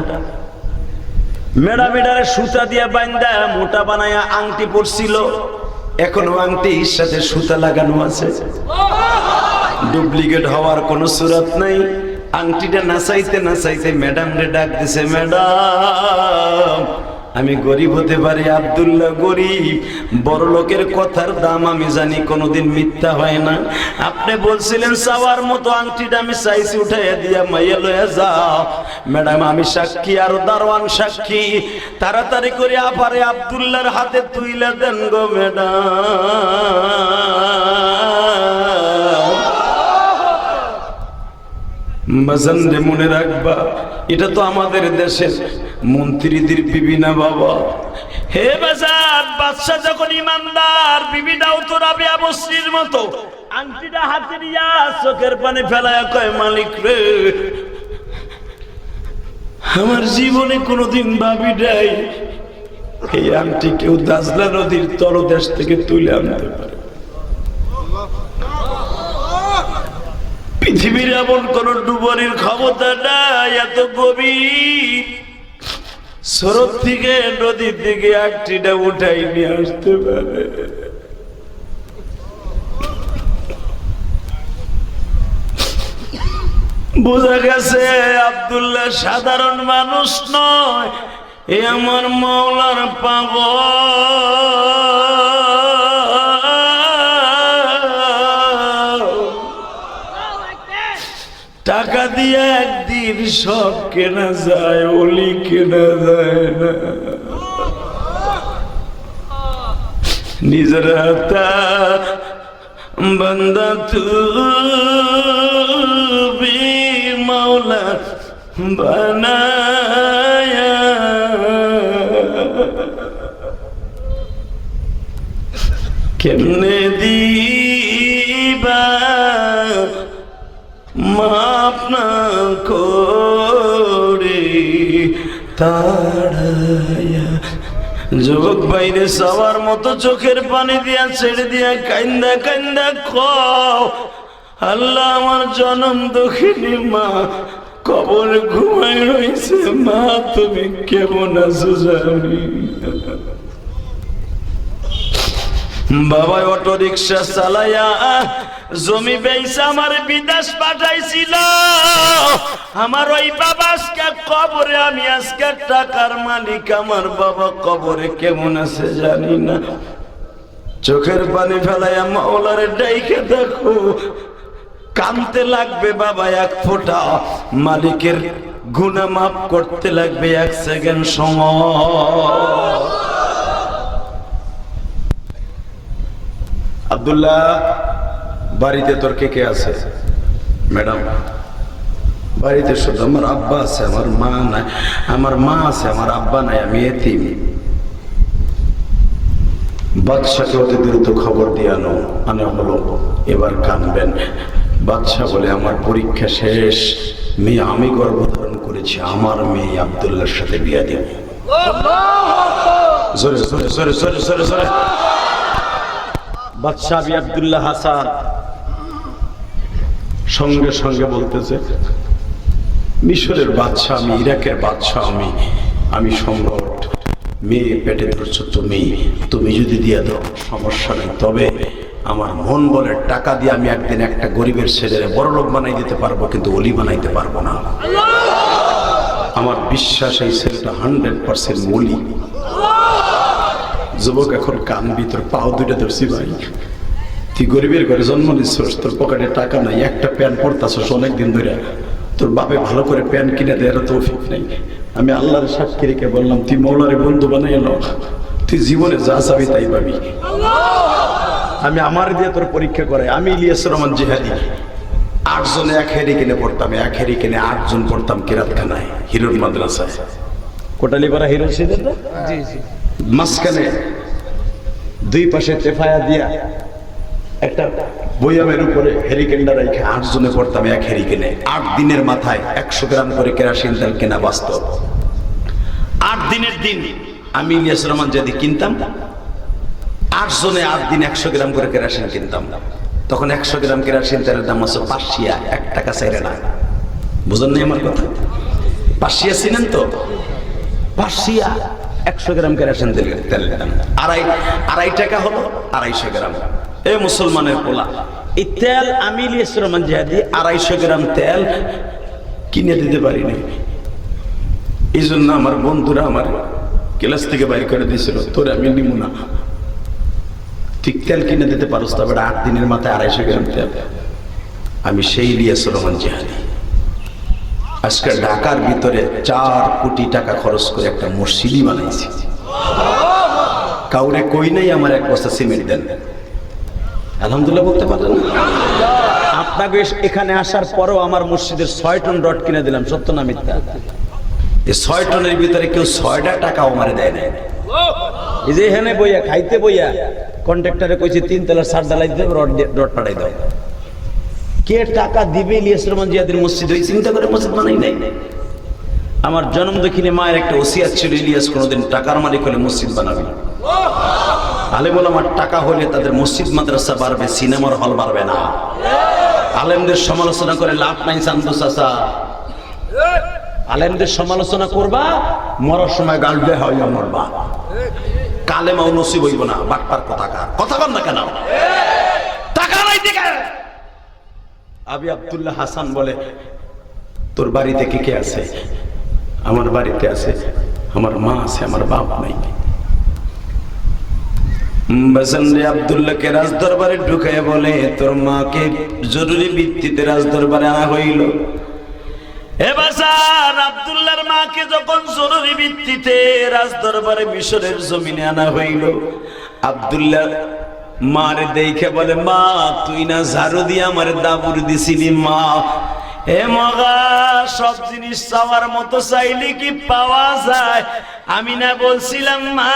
ম্যাডাম এটারে সুতা দিয়ে বাঁধা মোটা বানায়া আংটি পরছিল এখনো আংটির সাথে সুতা লাগানো আছে ডুপ্লিকেট হওয়ার কোনো সুরত নাই আংটিটা নাচাইতে নাচাইতে ম্যাডাম রে ডাক দিছে ম্যাডাম আমি গরিব হতে পারি আব্দুল্লাহ গরিব বড় লোকের কথার দাম আমি জানি কোনোদিন মিথ্যা হয় না আপনি বলছিলেন চাওয়ার মতো আংটিটা আমি চাইছি উঠাইয়া দিয়া মাইয়া লইয়া যাও ম্যাডাম আমি সাক্ষী আর দারোয়ান সাক্ষী তাড়াতাড়ি করে আপারে আব্দুল্লাহর হাতে তুইলা দেন গো ম্যাডাম বাজানরে মনে রাখবা এটা তো আমাদের দেশের মন্ত্রীদের বিবি না বাবা হে বাজার বাদশা যখন ইমানদার বিবিটাও তো রাবিয়া বসরির মতো আংটিটা হাতে নিয়া চোখের পানি ফেলায় কয় মালিক রে আমার জীবনে কোনোদিন ভাবি নাই এই আংটি কেউ দাজলা নদীর তলদেশ থেকে তুলে আনতে পারে পৃথিবীর এমন কোন ডুবরির ক্ষমতা নাই এত গভীর স্রোত থেকে নদীর দিকে আংটিটা উঠাই নিয়ে আসতে পারে বোঝা গেছে আব্দুল্লাহ সাধারণ মানুষ নয়, এ আমার মাওলার পাগল। টাকা দিয়ে একদিন সব কেনা যায়, ওলি কেনা যায় না। নিজের হাতে বান্দা তুবি মাওলা বানায়া, কেমনে দিবা মাপ না করে তাড়ায়া। যুবক বাইরে সবার মতো চোখের পানি দিয়া ছেড়ে দিয়া কান্দা কান্দা কও, আল্লাহ আমার জনম দুঃখিনী মা কবর ঘুমাই রয়েছে, মা তুমি কেমন আছো জানি। বাবা অটো রিক্সা চালাইয়া জমি বেচা আমার বিদেশ পাঠাইছিল। আমার ওই বাবা আজকে কবরে, আমি আজকে টাকার মালিক, আমার বাবা কবরে কেমন আছে জানি না। চোখের পানি ফেলাইয়া মাওলারে ডাইকে দেখো, কানতে লাগবে বাবা এক ফোঁটা, মালিকের গুনাহ মাফ করতে লাগবে 1 সেকেন্ড সময়। আব্দুল্লাহ, বাড়িতে তোর কে কে আছে? ম্যাডাম, বাড়িতে শুধু আমার আব্বা আছে, আমার মা নাই। আমার মা আছে, আমার আব্বা নাই, আমি এতিম। বাদশাকে অতি দ্রুত খবর দিয়ে আনা হলো, এবার কানবেন। বাদশা বলে, আমার পরীক্ষা শেষ, মেয়ে আমি গর্ভধারণ করেছি, আমার মেয়ে আব্দুল্লাহর সাথে বিয়ে দেব। জোরে জোরে জোরে জোরে জোরে জোরে। বাদশা আবি আব্দুল্লাহ হাসান সঙ্গে সঙ্গে বলতেছে, মিশরের বাদশা আমি, ইরাকের বাদশা আমি, আমি সম্রাট, মেয়ে পেটে ধরছো তুমি, তুমি যদি দিয়ে দাও সমস্যা নেই, তবে আমার মন বলে টাকা দিয়ে আমি একদিন একটা গরিবের ছেলেরে বড়লোক বানাই দিতে পারবো, কিন্তু অলি বানাইতে পারবো না। আমার বিশ্বাস এই ছেলেটা 100% অলি। যুবক এখন কানবি, তোর পাও দুইটা ধরছি ভাই, তুই গরিবের ঘরে জন্ম নিচ্ছিস, তোর পকেটে টাকা নাই, একটা প্যান্ট পরতাছস অনেকদিন ধরে, তোর বাপে ভালো করে প্যান্ট কিনে দেয় তৌফিক নেই। আমি আল্লাহর সাক্ষী রেখে বললাম, তুই মৌলারে বন্ধু বানাই এলো, তুই জীবনে যা চাবি তাই পাবি। আমি আমার দিয়ে তোর পরীক্ষা করে, আমি ইলিয়াস রহমান জিহাদি 8 জনে এক হেরিকেনে পড়তাম, এক হেরিকেনে 8 জন পড়তাম কিরাতখানায়, হিরোর মাদ্রাসায়, কোটালীপাড়া হিরো সিদের না, মাঝখানে 2 পাশে তেফায়া দিয়া একটা বয়ামের উপরে হেরিকেনটা রেখে 8 জনে পড়তাম এক হেরিকেনে। 8 দিনের মাথায় 100 গ্রাম করে কেরোসিন তেল কেনা বাস্তব। 8 দিনের দিন আমি ইলিয়াস রহমান যদি কিনতাম, 8 জনে 8 দিন 100 গ্রাম করে কেরোসিন কিনতাম। তখন 100 গ্রাম কেরোসিন তেলের দাম হচ্ছে 5 1 টাকা চাইরে না। বুঝেন নাই আমার কথা? 5 ছিলেন তো, 5 100 গ্রাম কেরোসিন তেলের দাম 2.5 টাকা হলো 250 গ্রাম। এ মুসলমানের পোলা, এই তেল আমি ইলিয়াস রহমান জিহাদি 250 গ্রাম তেল কিনে দিতে পারিনি। এই জন্য আমার বন্ধুরা আমার ক্লাস থেকে বাইর করে দিয়েছিল, তোর আমি নিব না, ঠিক তেল কিনে দিতে পারস, তবে 8 দিনের মাথায় 250 গ্রাম তেল। আমি সেই ইলিয়াস রহমান জিহাদি আজকে ঢাকার ভিতরে 4 কোটি টাকা খরচ করে একটা মসজিদই বানাইছি। কাউরে কই নাই আমার 1 বস্তা সিমেন্ট দেন, আলহামদুলিল্লাহ বলতে পারলেন না? আপনাকে এখানে আসার পরেও আমার মসজিদের 6 টন রড কিনে দিলাম, সত্য না মিথ্যা? এই 6 টনের ভিতরে কেউ 6টা টাকাও আমারে দেয় না। এই যে এখানে বইয়া খাইতে বইয়া কন্ট্রাক্টরে কইছে 3 তলার ছাদ ঢালাই দিতে, রড পাঠাই দাও। কে টাকা দিবে ইলিয়াস রহমান জিহাদির মসজিদ? ওই চিন্তা করে মসজিদ বানাই নাই। আমার জন্ম দক্ষিণে মায়ের একটা ওসিয়াত ছিল, ইলিয়াস কোনোদিন টাকার মালিক হলে মসজিদ বানাবে। আলেম ওলামার টাকা হলে তাদের মসজিদ মাদ্রাসা বাড়বে, সিনেমার হল বাড়বে না। আলেমদের সমালোচনা করে লাভ নাই চান্দু চাচা। আলেমদের সমালোচনা করবা, মরার সময় গালবে হয় মরবা, কালেমাও নসিব হইব না। বাটপার কথা বল না কেন? টাকা নাই দিকে। আবি আব্দুল্লাহ হাসান বলে, তোর বাড়িতে কে কে আছে? আমার বাড়িতে আছে আমার মা আছে, আমার বাপ নাই। আব্দুল্লাহকে রাজদরবারে ঢুকায় বলে, তোর মাকে জরুরি ভিত্তিতে রাজদরবারে আনা হইল। এবার আব্দুল্লাহর মাকে যখন জরুরি ভিত্তিতে রাজদরবারে মিশরের জমিনে আনা হইল, আব্দুল্লাহ মারে দেখে বলে, মা তুই না ঝাড়ু দিয়ে আমার দাবুর দিছিলি মা, এ মগা সব জিনিস চাওয়ার মতো চাইলে কি পাওয়া যায়? আমি না বলছিলাম মা,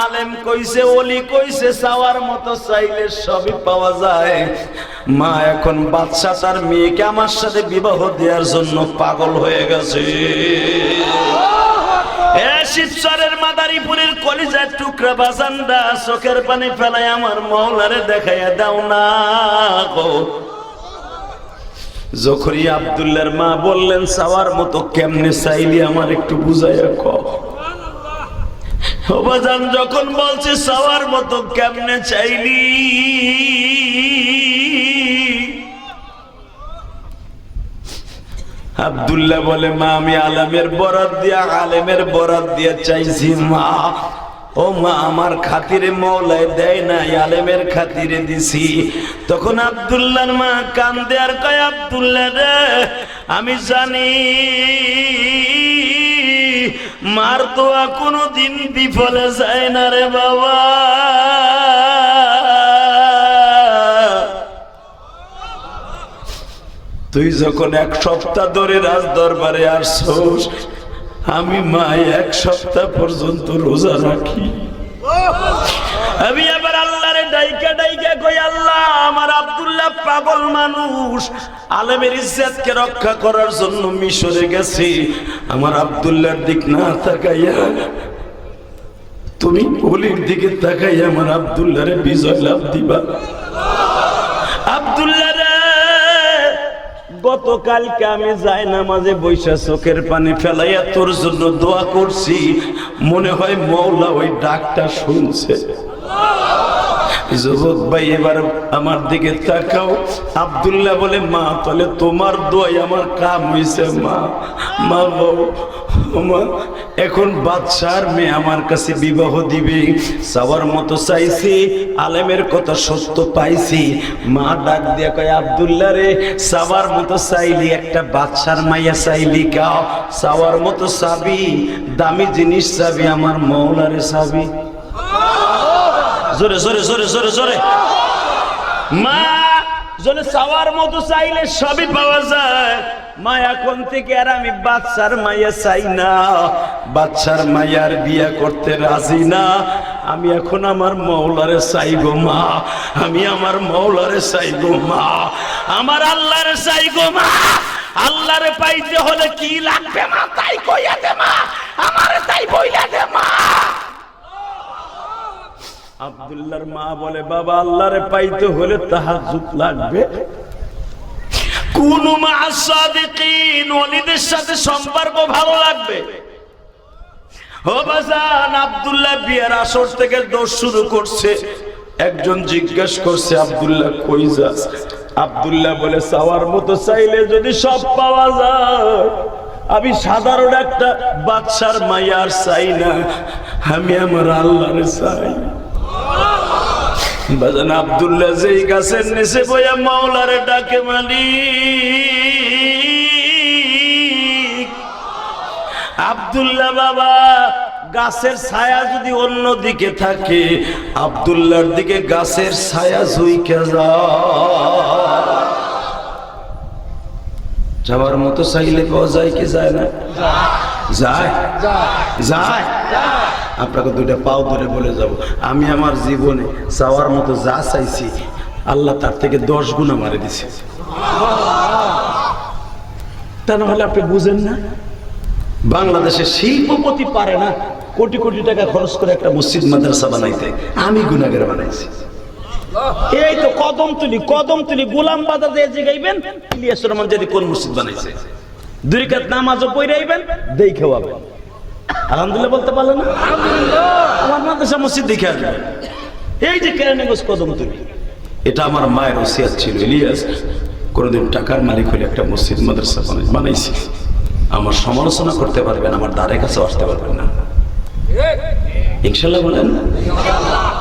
আলেম কইছে ওলি কইছে চাওয়ার মতো চাইলে সবই পাওয়া যায়। মা এখন বাদশা তার মেয়েকে আমার সাথে বিবাহ দেওয়ার জন্য পাগল হয়ে গেছে। শিবচরের মাদারীপুরের কলিজার টুকরা বাজানরা চোখের পানি ফেলায় আমার মওলারে দেখাইয়া দাও না গো। জকরিয়া আব্দুল্লাহর মা বললেন, চাওয়ার মতো কেমনে চাইলি আমার একটু বুঝাইয়া কও। ও বাজান যখন বলছে চাওয়ার মতো কেমনে চাইলি, আব্দুল্লাহ বলে, মা আমি আলেমের বরাত দিয়া চাইছি মা। ও মা আমার খাতিরে মওলায় দেয় না, আলেমের খাতিরে দিছি। তখন আব্দুল্লাহর মা কান্দে আর কয়, আব্দুল্লাহ রে আমি জানি মার দোয়া কোনোদিন বিফলে যায় না রে বাবা। তুই যখন 1 সপ্তাহ ধরে রাজদরবারে আসছস, আমি মা 1 সপ্তাহ পর্যন্ত রোজা রাখি। আমি আবার আল্লাহরে ডাইকা ডাইকা কই, আল্লাহ আমার আব্দুল্লাহ পাগল মানুষ, আলেমের ইজ্জতকে রক্ষা করার জন্য মিশরে গেছে। আমার আব্দুল্লাহর দিক না তাকাইয়া তুমি ওলির দিকে তাকাইয়া আমার আব্দুল্লাহরে বিজয় লাভ দিবা। আব্দুল্লাহ গতকালকে আমি যাই নামাজে বৈশা চোখের পানি ফেলাইয়া তোর জন্য দোয়া করছি, মনে হয় মওলা ওই ডাকটা শুনছে। যুবক ভাই এবার আমার দিকে তাকাও। আব্দুল্লাহ বলে, মা তাহলে তোমার দোয়াই আমার কাম হইছে মা। মা বউ মা এখন বাদশার মেয়ে আমার কাছে বিবাহ দিবে, চাওয়ার মতো চাইছি, আলেমের কথা সত্য পাইছি। মা ডাক দিয়ে কয়, আব্দুল্লাহ রে চাওয়ার মতো চাইলি, একটা বাদশার মাইয়া চাইলি কাও, চাওয়ার মতো চাবি, দামি জিনিস চাবি, আমার মওলারে চাবি। জোরে জোরে জোরে জোরে জোরে মা জোরে চাওয়ার মতো চাইলে সবই পাওয়া যায়। মা এখন থেকে আর আমি বাদশার মাইয়া চাই না, বাদশার মাইয়ার বিয়া করতে রাজি না, আমি এখন আমার মওলারে চাইগো মা, আমি আমার মওলারে চাইগো মা, আমার আল্লাহরে চাইগো মা। আল্লাহরে পাইতে হলে কি লাগবে মা তাই কইয়া দে মা, আমারে তাই বইলা দে মা। আব্দুল্লাহর মা বলে, বাবা আল্লাহরে পাইতে হলে তাহাজ্জুদ লাগবে, কুনু মা'আস সাদিকিন, ওলিদের সাথে সম্পর্ক ভালো লাগবে। ও বাজান আব্দুল্লাহ বিয়ের আসর থেকে দৌড় শুরু করছে। একজন জিজ্ঞেস করছে, আব্দুল্লাহ কই যাস? আব্দুল্লাহ বলে, চাওয়ার মতো চাইলে যদি সব পাওয়া যায়, আমি সাধারণ একটা বাদশার মাইয়ার চাই না, আমি আমার আল্লাহরে চাই। বাজান আব্দুল্লাহ যেই গাছের নিচে বইয়া মাওলারে ডাকে, মালিক। আব্দুল্লাহ বাবা গাছের ছায়া যদি অন্য দিকে থাকে, আব্দুল্লাহর দিকে গাছের ছায়া ঝুইকে যাওয়ার মতো চাইলে পাওয়া যায় কি যায় না? যায় যায়। আপনাকে 2টা পাও ধরে বলে যাব, আমি আমার জীবনে চাওয়ার মতো যা চাইছি আল্লাহ তার থেকে 10 গুণ আমারে দিছে। তা না হলে আপনি বুঝেন না, বাংলাদেশের শিল্পপতি পারে না কোটি কোটি টাকা খরচ করে একটা মসজিদ মাদ্রাসা বানাইতে, আমি গুনাহগার বানাইছি। এই তো কদমতলি গোলাম বাজার দিয়ে জিগাইবেন ইলিয়াস রহমান যদি কোন মসজিদ বানাইছে, 2 রাকাত নামাজও পড়ে আইবেন দেখেও আবেন, আলহামদুলিল্লাহ বলতে পারলেন না? আমার মাদ্রাসা মসজিদ দেখে আসবেন। এই যে কেরানীগঞ্জ কদমতলি, এটা আমার মায়ের ওসিয়াত ছিল, ইলিয়াস কোনোদিন টাকার মালিক হলে একটা মসজিদ মাদ্রাসা বানাইছি, আমার সমালোচনা করতে পারবেন, আমার দ্বারে কাছে আসতে পারবেন না। ইনশাল্লাহ বলেন।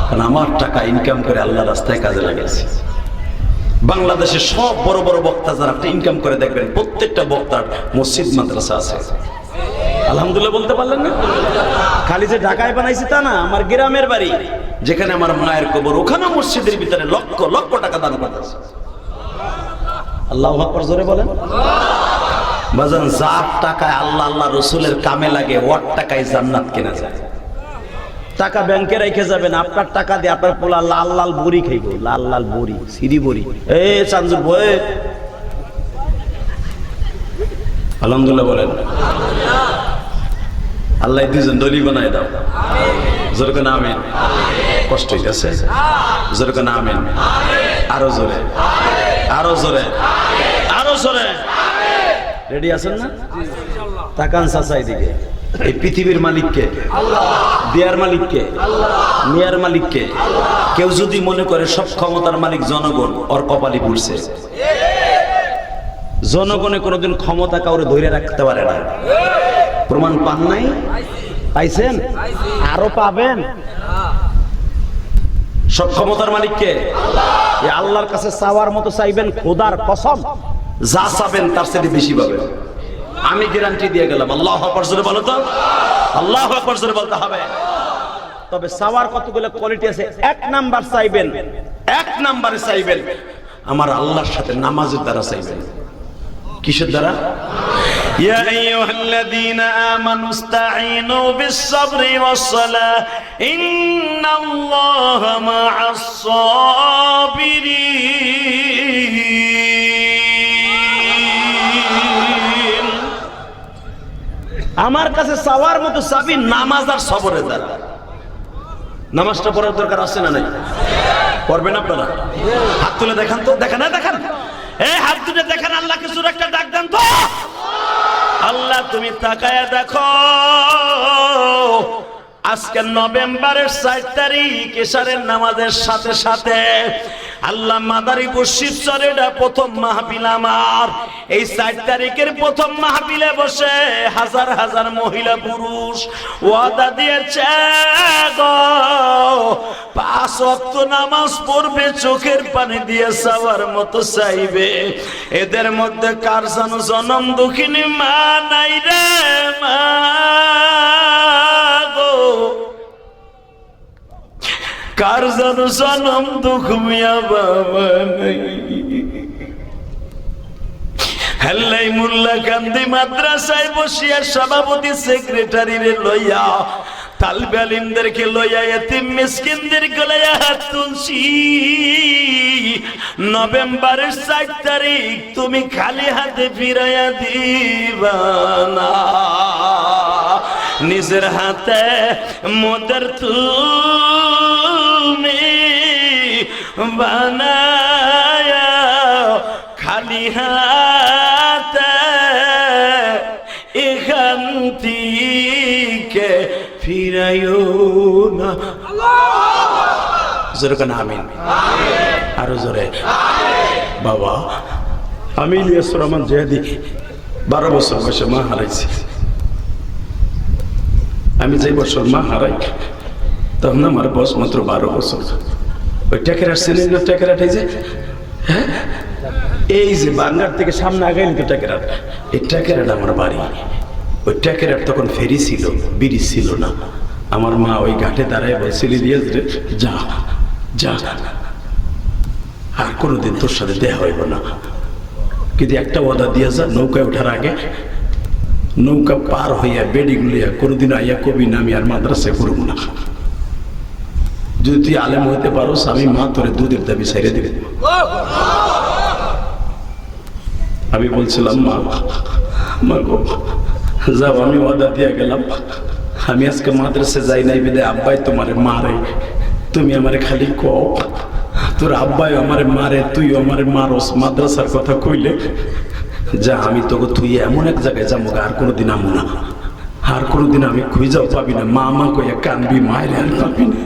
কারণ আমার টাকা ইনকাম করে আল্লাহ রাস্তায় কাজে লাগাইছি। বাংলাদেশের সব বড় বড় বক্তা যারা ইনকাম করে দেখবেন প্রত্যেকটা বক্তার মসজিদ মাদ্রাসা আছে। আলহামদুলিল্লাহ বলতে পারলেন না? খালি যে ঢাকায় বানাইছি তা না, আমার গ্রামের বাড়ি যেখানে আমার মায়ের কবর, ওখানে মসজিদের ভিতরে লক্ষ লক্ষ টাকা দান করতেছে। আল্লাহু আকবার জোরে বলেন। বাজান, যার টাকায় আল্লাহ আল্লাহ রসুলের কামে লাগে ওর টাকায় জান্নাত কেনা যায়। টাকা ব্যাংকে রেখে যাবেন, আপনার টাকা দিয়ে আপনার পোলা লাল লাল বড়ি খাইব, লাল লাল বড়ি, সিরি বড়ি। চান্দুর বয়ে আলহামদুলিল্লাহ বলেন। আল্লাহ দুজন দলি বানায় দাও। যেরকম আমিন। কষ্ট হইতেছে, যেরকম আমিন। আরো জোরে, আরো জোরে, আরো জোরে। রেডি আছেন না? তাকান চাচা দিকে। এই পৃথিবীর মালিককে, দেয়ার মালিককে, নেয়ার মালিককে। কেউ যদি মনে করে সব ক্ষমতার মালিক জনগণ, ওর কপালি পুড়ছে। জনগণে কোনোদিন ক্ষমতা কাউরে ধরে রাখতে পারে না। প্রমাণ পান নাই? পাইছেন? আরো পাবেন। সব ক্ষমতার মালিককে। এই আল্লাহর কাছে চাওয়ার মতো চাইবেন, খোদার কসম যা চাবেন তার চেয়ে বেশি পাবেন। আমি গ্যারান্টি দিয়ে গেলাম। আল্লাহু আকবার জোরে বলো তো। আল্লাহু আকবার জোরে বলতে হবে। তবে চাওয়ার কতগুলো কোয়ালিটি আছে। এক নাম্বার চাইবেন, এক নাম্বারে চাইবেন আমার আল্লাহর সাথে নামাজের দ্বারা চাইবেন। কিসের দ্বারা? ইয়া আইয়ুহাল্লাযীনা আমানু ইসতাঈনু বিস-সাবরি ওয়াস-সালাহ ইন্নাল্লাহা মা'আস-সাবিরিন। আমার কাছে চাওয়ার মতো চাবি নামাজ আর সবরের দ্বারা। নামাজটা পড়ার দরকার আছে না নাই? পড়বেন আপনারা? হাত তুলে দেখান তো, দেখেন না, দেখেন। এই হাত তুলে দেখেন, আল্লাহ কিছু একটা ডাক দেন তো। আল্লাহ তুমি তাকায়া দেখো, আজকে নভেম্বরের 4 তারিখ এশারের নামাজের সাথে সাথে আল্লাহ মাদারীপুর শিবচরে প্রথম মাহফিল আমার। এই 4 তারিখের প্রথম মাহফিলে বসে হাজার হাজার মহিলা পুরুষ ওয়াদা দিয়েছে গো 5 ওয়াক্ত নামাজ পড়বে, চোখের পানি দিয়ে চাওয়ার মতো চাইবে। এদের মধ্যে কার জানো জনম দুঃখিনী মা নাই রে মা গো? কার জানো জনম দুঃখ মিয়া বাবা নাই? হেল্লাই মোল্লা কান্দি মাদ্রাসায় বসিয়া সভাপতি সেক্রেটারি রে লইয়া, তালবে আলিমদেরকে লইয়া, এতিম মিসকিনদেরকে লইয়া হাত তুলছি। নভেম্বরের 4 তারিখ তুমি খালি হাতে ফিরাইয়া দিবা না, নিজের হাতে মোদের তুমি বানায়া খালি হাতে এখান থেকে ফিরাইও না। জোরে কেন আমিন? আরো জোরে। বাবা আমি ইলিয়াস রহমান জিহাদি 12 বছর বয়সে মা হারাইছি। আমি যে বছর মা হারাই তখন আমার বয়স মাত্র 12 বছর। ওই টেকেরাট ছিলেন না? টেকেরাট এই যে, হ্যাঁ, এই যে বাংলার থেকে সামনে আগাইনি তো টেকেরাট। এই টেকেরাট আমার বাড়ি। ওই টেকেরাট তখন ফেরি ছিল, ব্রিজ ছিল না। আমার মা ওই ঘাটে দাঁড়ায় বলছিল, ইলিয়াস রে যা যা, আর কোনোদিন তোর সাথে দেখা হইব না, কিন্তু একটা ওয়াদা দিয়ে যা, নৌকায় ওঠার আগে নৌকা পার হইয়া বেডিং লইয়া কোনোদিন আইয়া কবি না আমি আর মাদ্রাসায় করব না। যদি তুই আলেম হইতে পারোস আমি মা তোরে দুধের দাবি ছেড়ে দিবে। আমি বলছিলাম মা মা গো যাও, আমি ওয়াদা দিয়ে গেলাম, আমি আজকে মাদ্রাসা যাই নাই বিদে আব্বাই তোমারে মারে, তুমি আমারে খালি কও তোর আব্বাই আমারে মারে, তুই আমারে মারস, মাদ্রাসার কথা কইলে যা, আমি তোকে তুই এমন এক জায়গায় যাবো আর কোনোদিন আমু না, আর কোনোদিন আমি খুঁজাও পাবি না, মা মা কইয়া কানবি, মায়ের আর পাবি না।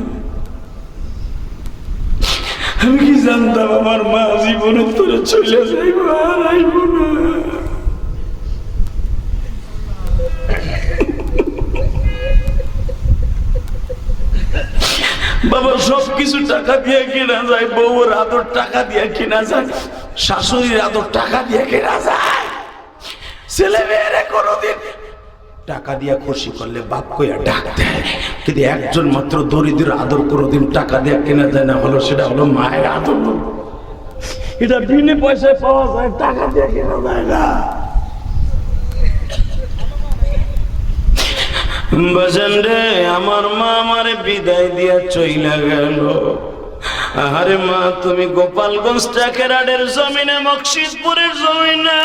আমি কি জানতাম আমার মা জীবনে তোরে চলে যাইব আর আইব না। বাবা সবকিছু টাকা দিয়ে কিনা যায়, বউর আদর টাকা দিয়ে কিনা যায়, শাশুড়ির আদর টাকা দিয়ে কিনা যায়। ছেলে মেয়েরা কোনোদিন টাকা দিয়া খুশি করলে বাপ কইয়া ডাক দেয়, কিন্তু একজন মাত্র দরিদ্র আদর কোনোদিন টাকা দিয়ে কেনা যায় না, হলো সেটা হলো মায়ের আদর। এটা বিনে পয়সায় পাওয়া যায়, টাকা দিয়ে কেনা যায় না। বাজান রে, আমার মা আমারে বিদায় দিয়া চইলা গেল। আরে মা, তুমি গোপালগঞ্জ টাকেরাডের জমিনে, মকসিদপুরের জমিনে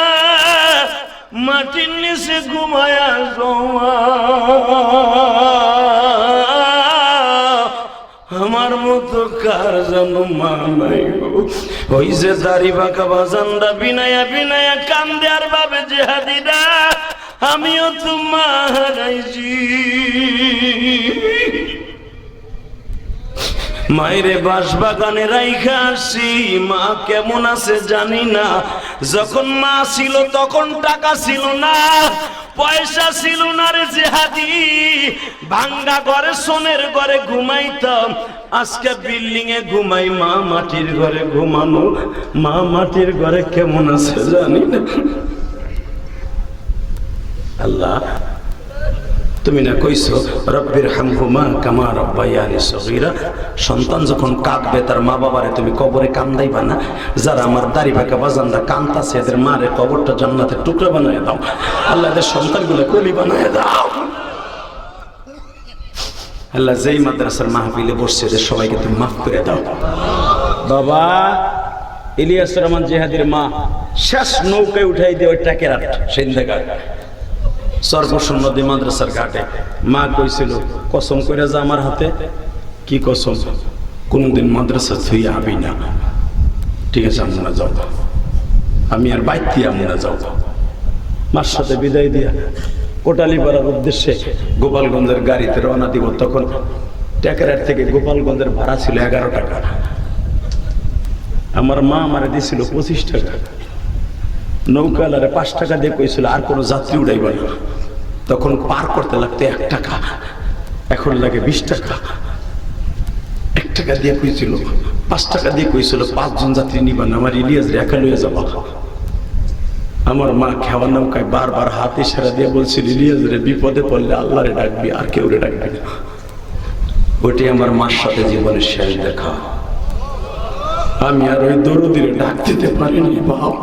মাটির নিচে ঘুমায়া জমা। আমার মতো কার যেন মা নাই গো। ওই যে দাড়ি বাঁকা বাজানরা বিনায়া বিনায়া কান্দে আর ভাবে জিহাদিরা আমিও তো মা হারাইছি। মায়েরে বাঁশ বাগানে রাইখা আসি, মা কেমন আছে জানি না। যখন মা ছিল তখন টাকা ছিল না, পয়সা ছিল না রে জিহাদি। ভাঙ্গা ঘরে সোনের ঘরে ঘুমাইতাম, আজকে বিল্ডিং এ ঘুমাই। মা মাটির ঘরে ঘুমানো, মা মাটির ঘরে কেমন আছে জানি না। আল্লাহ, তুমি না কইছো রব্বির হামহুমা কামা রাব্বায়ানি সগীরা। সন্তান যখন কাঁদবে তার মা বাবারে তুমি কবরে কান্দাইবা না। যারা আমার দাড়ি বাঁকা বাজানরা কান্দাছে, এদের মারে কবরটা জান্নাতের টুকরা বানায় দাও। আল্লাহ, এদের সন্তানগুলো কলি বানায় দাও। আল্লাহ, যেই মাদ্রাসার মাহফিলে বসছে এদের সবাইকে তুমি মাফ করে দাও। বাবা ইলিয়াস রহমান জিহাদির মা শেষ নৌকায় উঠাই দিয়ে ওই টাকেরাট সিন্দেগা সর্বসন নদী মাদ্রাসার ঘাটে মা কইছিল, কসম করে যা আমার হাতে। কি কসম? কোনদিন মাদ্রাসা ছুঁয়ে আবি না। ঠিক আছে, আমরা যাও, আমি আর বাইক দিয়ে আমরা যাও। মার সাথে বিদায় দিয়া কোটালি পাড়ার উদ্দেশ্যে গোপালগঞ্জের গাড়িতে রওনা দিব। তখন টাকেরাট থেকে গোপালগঞ্জের ভাড়া ছিল 11 টাকা। আমার মা আমারে দিয়েছিল 25 টাকা। নৌকালারে 5 টাকা দিয়ে কইছিল আর কোনো যাত্রী উড়াইব না। তখন পার করতে লাগতো 1 টাকা, এখন লাগে 20 টাকা। 1 টাকা দিয়ে কইছিল, 5 টাকা দিয়ে কইছিল 5 জন যাত্রী নিবা না, আমার ইলিয়াস রে একা লইয়া যাবা। আমার মা খেওয়া নৌকায় বারবার হাত ইশারা দিয়ে বলছিল, ইলিয়াস রে বিপদে পড়লে আল্লাহরে ডাকবি, আর কেউ রে ডাকবি না। ওইটাই আমার মার সাথে জীবনের শেষ দেখা। আমি আর ওই দরদিরে ডাক দিতে পারিনি বাপ।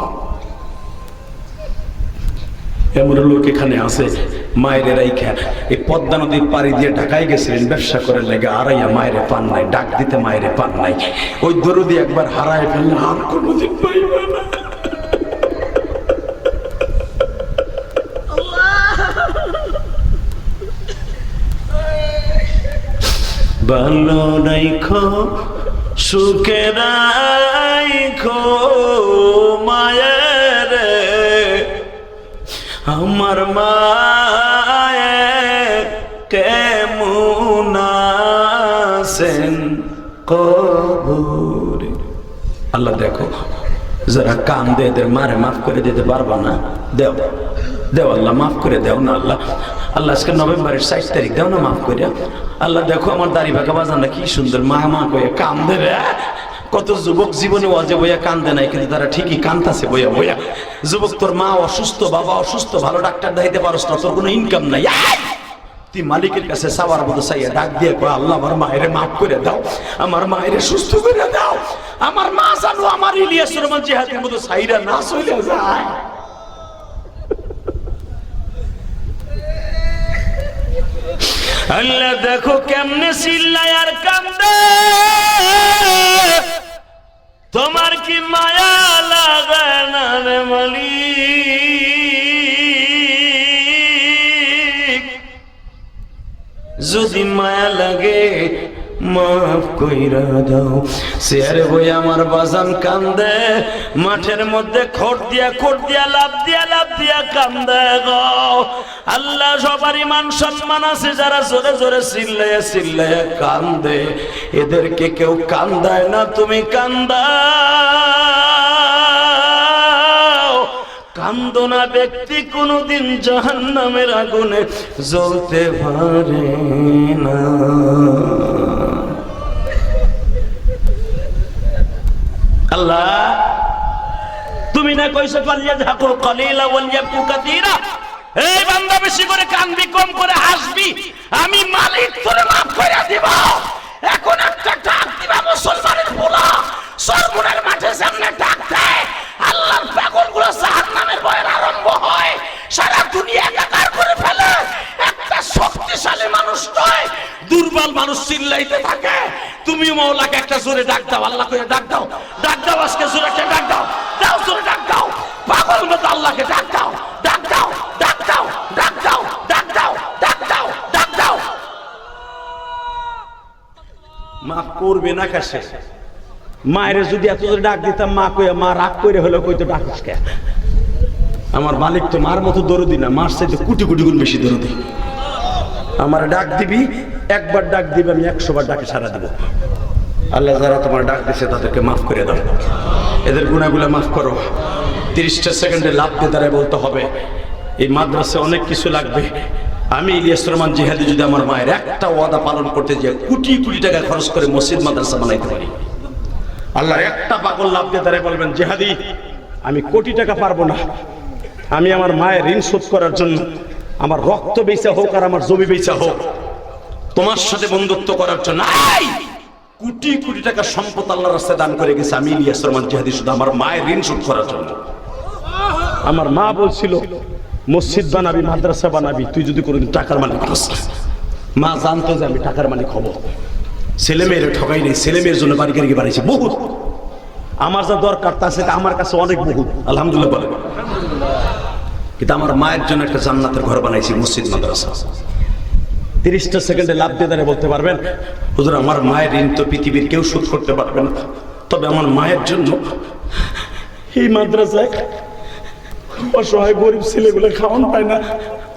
এমন লোক এখানে আছে, মায়ের রাইখা এই পদ্মা নদীর পাড়ি দিয়ে ঢাকায় গেছিলেন ব্যবসা করে লেগে, আড়াইয়া মায়ের পান নাই, ডাক দিতে মায়ের পান নাই। ওই দরদি একবার হারায় ফেললে আর কোনোদিন পাইবে না। ভালো রাইখো, সুখে রাইখো মায়ের, আমার মায়ে কেমন আছেন কবরে। আল্লাহ দেখো, যারা কান্দে এদের মারে মাফ করে দিতে পারবা না, দেও দেও আল্লাহ, মাফ করে দেও না আল্লাহ। আল্লাহ আজকে নভেম্বরের 60 তারিখ, দেও না মাফ করে। আল্লাহ দেখো, আমার দাড়ি বাঁকা বাজানরা কি সুন্দর মা মা কয়ে কান্দে রে। কত যুবক জীবনে ওয়াজে বইয়া কান্দে নাই, কিন্তু তারা ঠিকই কান্দাছে বইয়া বইয়া। যুবক, তোর মা অসুস্থ, বাবা অসুস্থ, ভালো ডাক্তার দেখাইতে পারস না, তোর কোনো ইনকাম নাই, তুই মালিকের কাছে সাবার মতো চাইয়া ডাক দিয়ে কয়, আল্লাহ আমার মায়েরে মাফ করে দাও, আমার মায়েরে সুস্থ করে দাও। আমার মা জানো আমার ইলিয়াস রহমান জিহাদের মতো সাইরা না চলে যায়। আল্লাহ দেখো কেমনে চিল্লায় আর কান্দে। তোমার কি মায়া লাগে না রে মালিক? যদি মায়া লাগে মাফ কইরা দাও। চেয়ারে বই আমার বাজান কান্দে, মাঠের মধ্যে খড় দিয়া লাভ দিয়া কান্দে গো। আল্লাহ সবারই মান সম্মান আছে, যারা জোরে জোরে চিল্লাইয়া কান্দে, এদেরকে কেউ কান্দায় না, তুমি কান্দাও। কান্দনা ব্যক্তি কোনদিন জাহান্নামের আগুনে জ্বলতে পারে না। আল্লাহ তুমি না কইছো ফালিয়াযহাকু কালিলা ওয়ালিয়াবকু কাসীরা, এই বান্দা বেশি করে কাঁদবি, কম করে হাসবি, আমি মালিক তোরে মাফ করে দিব। এখন একটা ডাক দিবা মুসলমানের পোলা, সরমুনের মাঠে সামনে ডাক দেয়, আল্লাহর পাগলগুলো জাহান্নামের ভয়ে আরম্ভ হয়, সারা দুনিয়া একাকার করে ফেলে। একটা শক্তিশালী মানুষ নয়, দুর্বল মানুষ চিল্লাইতে থাকে। তুমি মাওলাকে একটা জোরে ডাক দাও, আল্লাহ কইয়া ডাক দাও, আজকে জোরে একটা ডাক দাও, জোরে ডাক দাও, পাগল মতো আল্লাহকে ডাক দাও। মাফ করবে না কাছে। মায়ের যদি এত জোরে ডাক দিতাম, মা কইয়া মা রাগ করে হলো কইতো ডাকিস কে। আমার মালিক তো মার মতো দরদি না, মার চাইতে কোটি কোটি গুণ বেশি দরদি। আমার ডাক দিবি, একবার ডাক দিবি, আমি 100 বার ডাকে সারা দিব। আল্লাহ যারা তোমার ডাক দিছে তাদেরকে মাফ করে দাও, এদের গুনাহগুলো মাফ করো। 30টা সেকেন্ডে লাভ দিয়ে দাঁড়ায় বলতে হবে, এই মাদ্রাসায় অনেক কিছু লাগবে। আমি ইলিয়াস রহমান জিহাদি যদি আমার মায়ের একটা ওয়াদা পালন করতে যাই, কোটি কোটি টাকা খরচ করে মসজিদ মাদ্রাসা বানাইতে পারি। আল্লাহ একটা পাগল লাভ দিয়ে দাঁড়ায় বলবেন, জিহাদি আমি কোটি টাকা পারবো না, আমি আমার মায়ের ঋণ শোধ করার জন্য আমার রক্ত বেচা হোক আর আমার জমি বেচা হোক, তোমার সাথে বন্ধুত্ব করার জন্য কোটি কোটি টাকা সম্পদ আল্লাহর রাস্তায় দান করে গেছে। আমি ইলিয়াস রহমান জিহাদি শুধু আমার মায়ের ঋণ শোধ করার জন্য। আমার মা বলছিল, মসজিদ বানাবি, মাদ্রাসা বানাবি, তুই যদি কোনোদিন টাকার মালিক হস। মা জানতো যে আমি টাকার মালিক হব। ছেলে মেয়ের ঠকাই নেই, ছেলে মেয়ের জন্য বাড়ি গাড়ি বানিয়েছি বহুত। আমার যা দরকার তা সেটা আমার কাছে অনেক বহুত, আলহামদুলিল্লাহ বলে। কিন্তু আমার মায়ের জন্য একটা জান্নাতের ঘর বানাইছি, মসজিদ মাদ্রাসা। 30টা সেকেন্ডে লাভ দিয়ে দাঁড়িয়ে বলতে পারবেন, হুজুর আমার মায়ের ঋণ তো পৃথিবীর কেউ শোধ করতে পারবে না, তবে আমার মায়ের জন্য এই মাদ্রাসায় অসহায় গরিব ছেলেগুলো খাওয়ানো পায় না,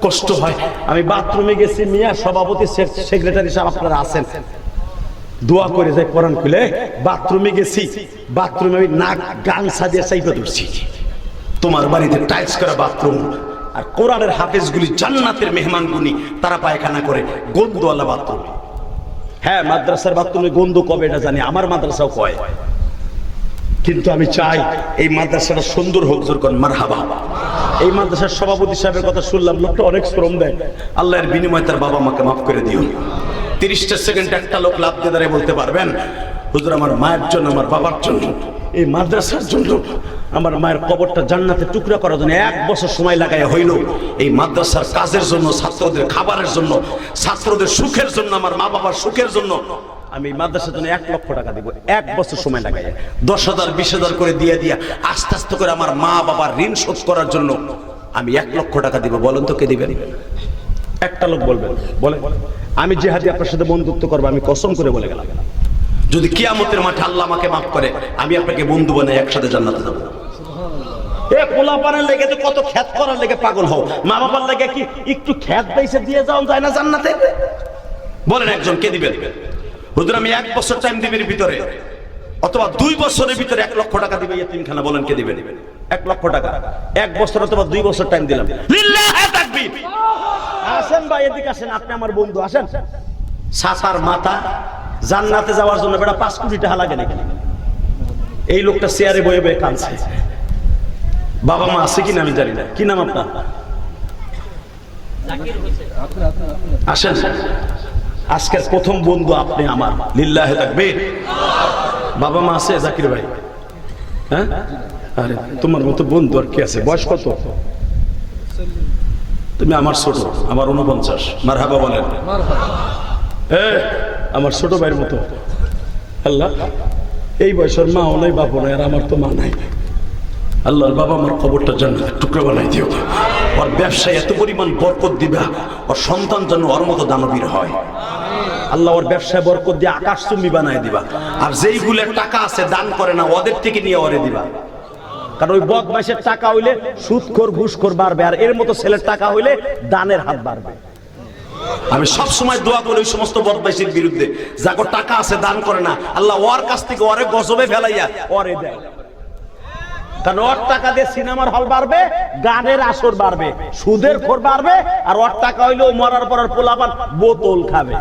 কষ্ট হয়। আমি বাথরুমে গেছি, মিয়া সভাপতি সেক্রেটারি সাহেব আপনারা আছেন, দোয়া করে যাই কোরআন খুলে। বাথরুমে গেছি, বাথরুমে আমি নাক গামছা দিয়ে চাইপে ধরছি। তোমার বাড়িতে টাইলস করা বাথরুম, আর কোরআনের হাফেজগুলি জান্নাতের মেহমানগুনি, তারা পায়খানা করে গন্ধওয়ালা বাথরুম। হ্যাঁ, মাদ্রাসার বাথরুমে গন্ধ কবে এটা জানি, আমার মাদ্রাসাও কয়। কিন্তু আমি চাই এই মাদ্রাসাটা সুন্দর হোক, জোর করেন মারহাবা। এই মাদ্রাসার সভাপতি সাহেবের কথা শুনলাম, লোকটা অনেক শ্রম দেয়, আল্লাহর বিনিময়ে তার বাবা মাকে মাফ করে দিও। 30টা সেকেন্ড একটা লোক লাভ দিয়ে দাঁড়িয়ে বলতে পারবেন, হুজুর আমার মায়ের জন্য, আমার বাবার জন্য, এই মাদ্রাসার জন্য, আমার মায়ের কবরটা জান্নাতে টুকরা করার জন্য 1 বছর সময় লাগায় হইল। এই মাদ্রাসার কাজের জন্য, ছাত্রদের খাবারের জন্য, ছাত্রদের সুখের জন্য, আমার মা বাবার সুখের জন্য আমি মাদ্রাসার জন্য 1 লক্ষ টাকা দিব। 1 বছর সময় লাগায় 10,000 20,000 করে দিয়ে আস্তে আস্তে করে আমার মা বাবার ঋণ শোধ করার জন্য আমি 1 লক্ষ টাকা দিব। বলেন তো কে দিবেন? একটা লোক বলবেন, বলেন। আমি জিহাদি আপনার সাথে বন্ধুত্ব করবো, আমি কসম করে বলে গেলাম, যদি কিয়ামতের মাঠে আল্লাহ আমাকে মাফ করে, আমি আপনাকে বন্ধু বানাই একসাথে জান্নাতে যাব। এ পোলাপানের লেগে তো কত খ্যাত করার লেগে পাগল হও, মা বাবার লেগে কি একটু খ্যাত দিয়েছে দিয়ে যাও যায় না জান্নাতে? বলেন একজন কে দিবেন? হুজুর আমি 1 বছর টাইম দিবেন ভিতরে, অথবা 2 বছরের ভিতরে 1 লক্ষ টাকা দিবে ইতিমখানা। বলেন কে দিবেন? 1 লক্ষ টাকা 1 বছর অথবা 2 বছর টাইম দিলাম। লিল্লাহি তাকবীর। আসেন ভাই, এদিকে আসেন, আপনি আমার বন্ধু, আসেন। সাসার মাথা জান্নাতে যাওয়ার জন্য বেটা 5 কোটি টাকা লাগে নাকি? এই লোকটা চেয়ারে বয়ে বয়ে কাঁদছে। বাবা মা আছে কিনা আমি জানি না। কি নাম আপনার? আসেন, আজকের প্রথম বন্ধু আপনি আমার। লিল্লাহি তাকবীর। বাবা মা আছে জাকির ভাই? হ্যাঁ, আরে তোমার মতো বন্ধু আর কি আছে? বয়স কত? তুমি আমার ছোট, আমার 49। মারহাবা বলেন। আমার ছোট ভাইয়ের মতো। আল্লাহ এই বয়সের মাও নাই, বাবা নাই, আর আমার তো মা নাই। আল্লাহর বাবা আমার কবরটা জান্নাতের টুকরা বানাই দিও। ওর ব্যবসায় এত পরিমাণ বরকত দিবা, ওর সন্তান যেন ওর মতো দানবীর হয়। আল্লাহ ওর ব্যবসায় বরকত দিয়ে আকাশচুম্বী বানায় দিবা। আর যেইগুলোর টাকা আছে দান করে না, ওদের থেকে নিয়ে ওরে দিবা। কারণ ওই বদমাইশের টাকা হইলে সুদখোর ঘুষখোর বাড়বে, আর এর মতো ছেলের টাকা হইলে দানের হাত বাড়বে। আমি সব সময় দোয়া করি ওই সমস্ত বদমাইশের বিরুদ্ধে, যাকে টাকা আছে দান করে না, আল্লাহ ওর কাছ থেকে ওরে গজবে ফেলাইয়া ওরে দেয়। কারণ ওর টাকা দিয়ে সিনেমার হল বাড়বে, গানের আসর বাড়বে, সুদের খোর বাড়বে, আর ওর টাকা হইলেও মরার পর পোলাপান বোতল খাবে।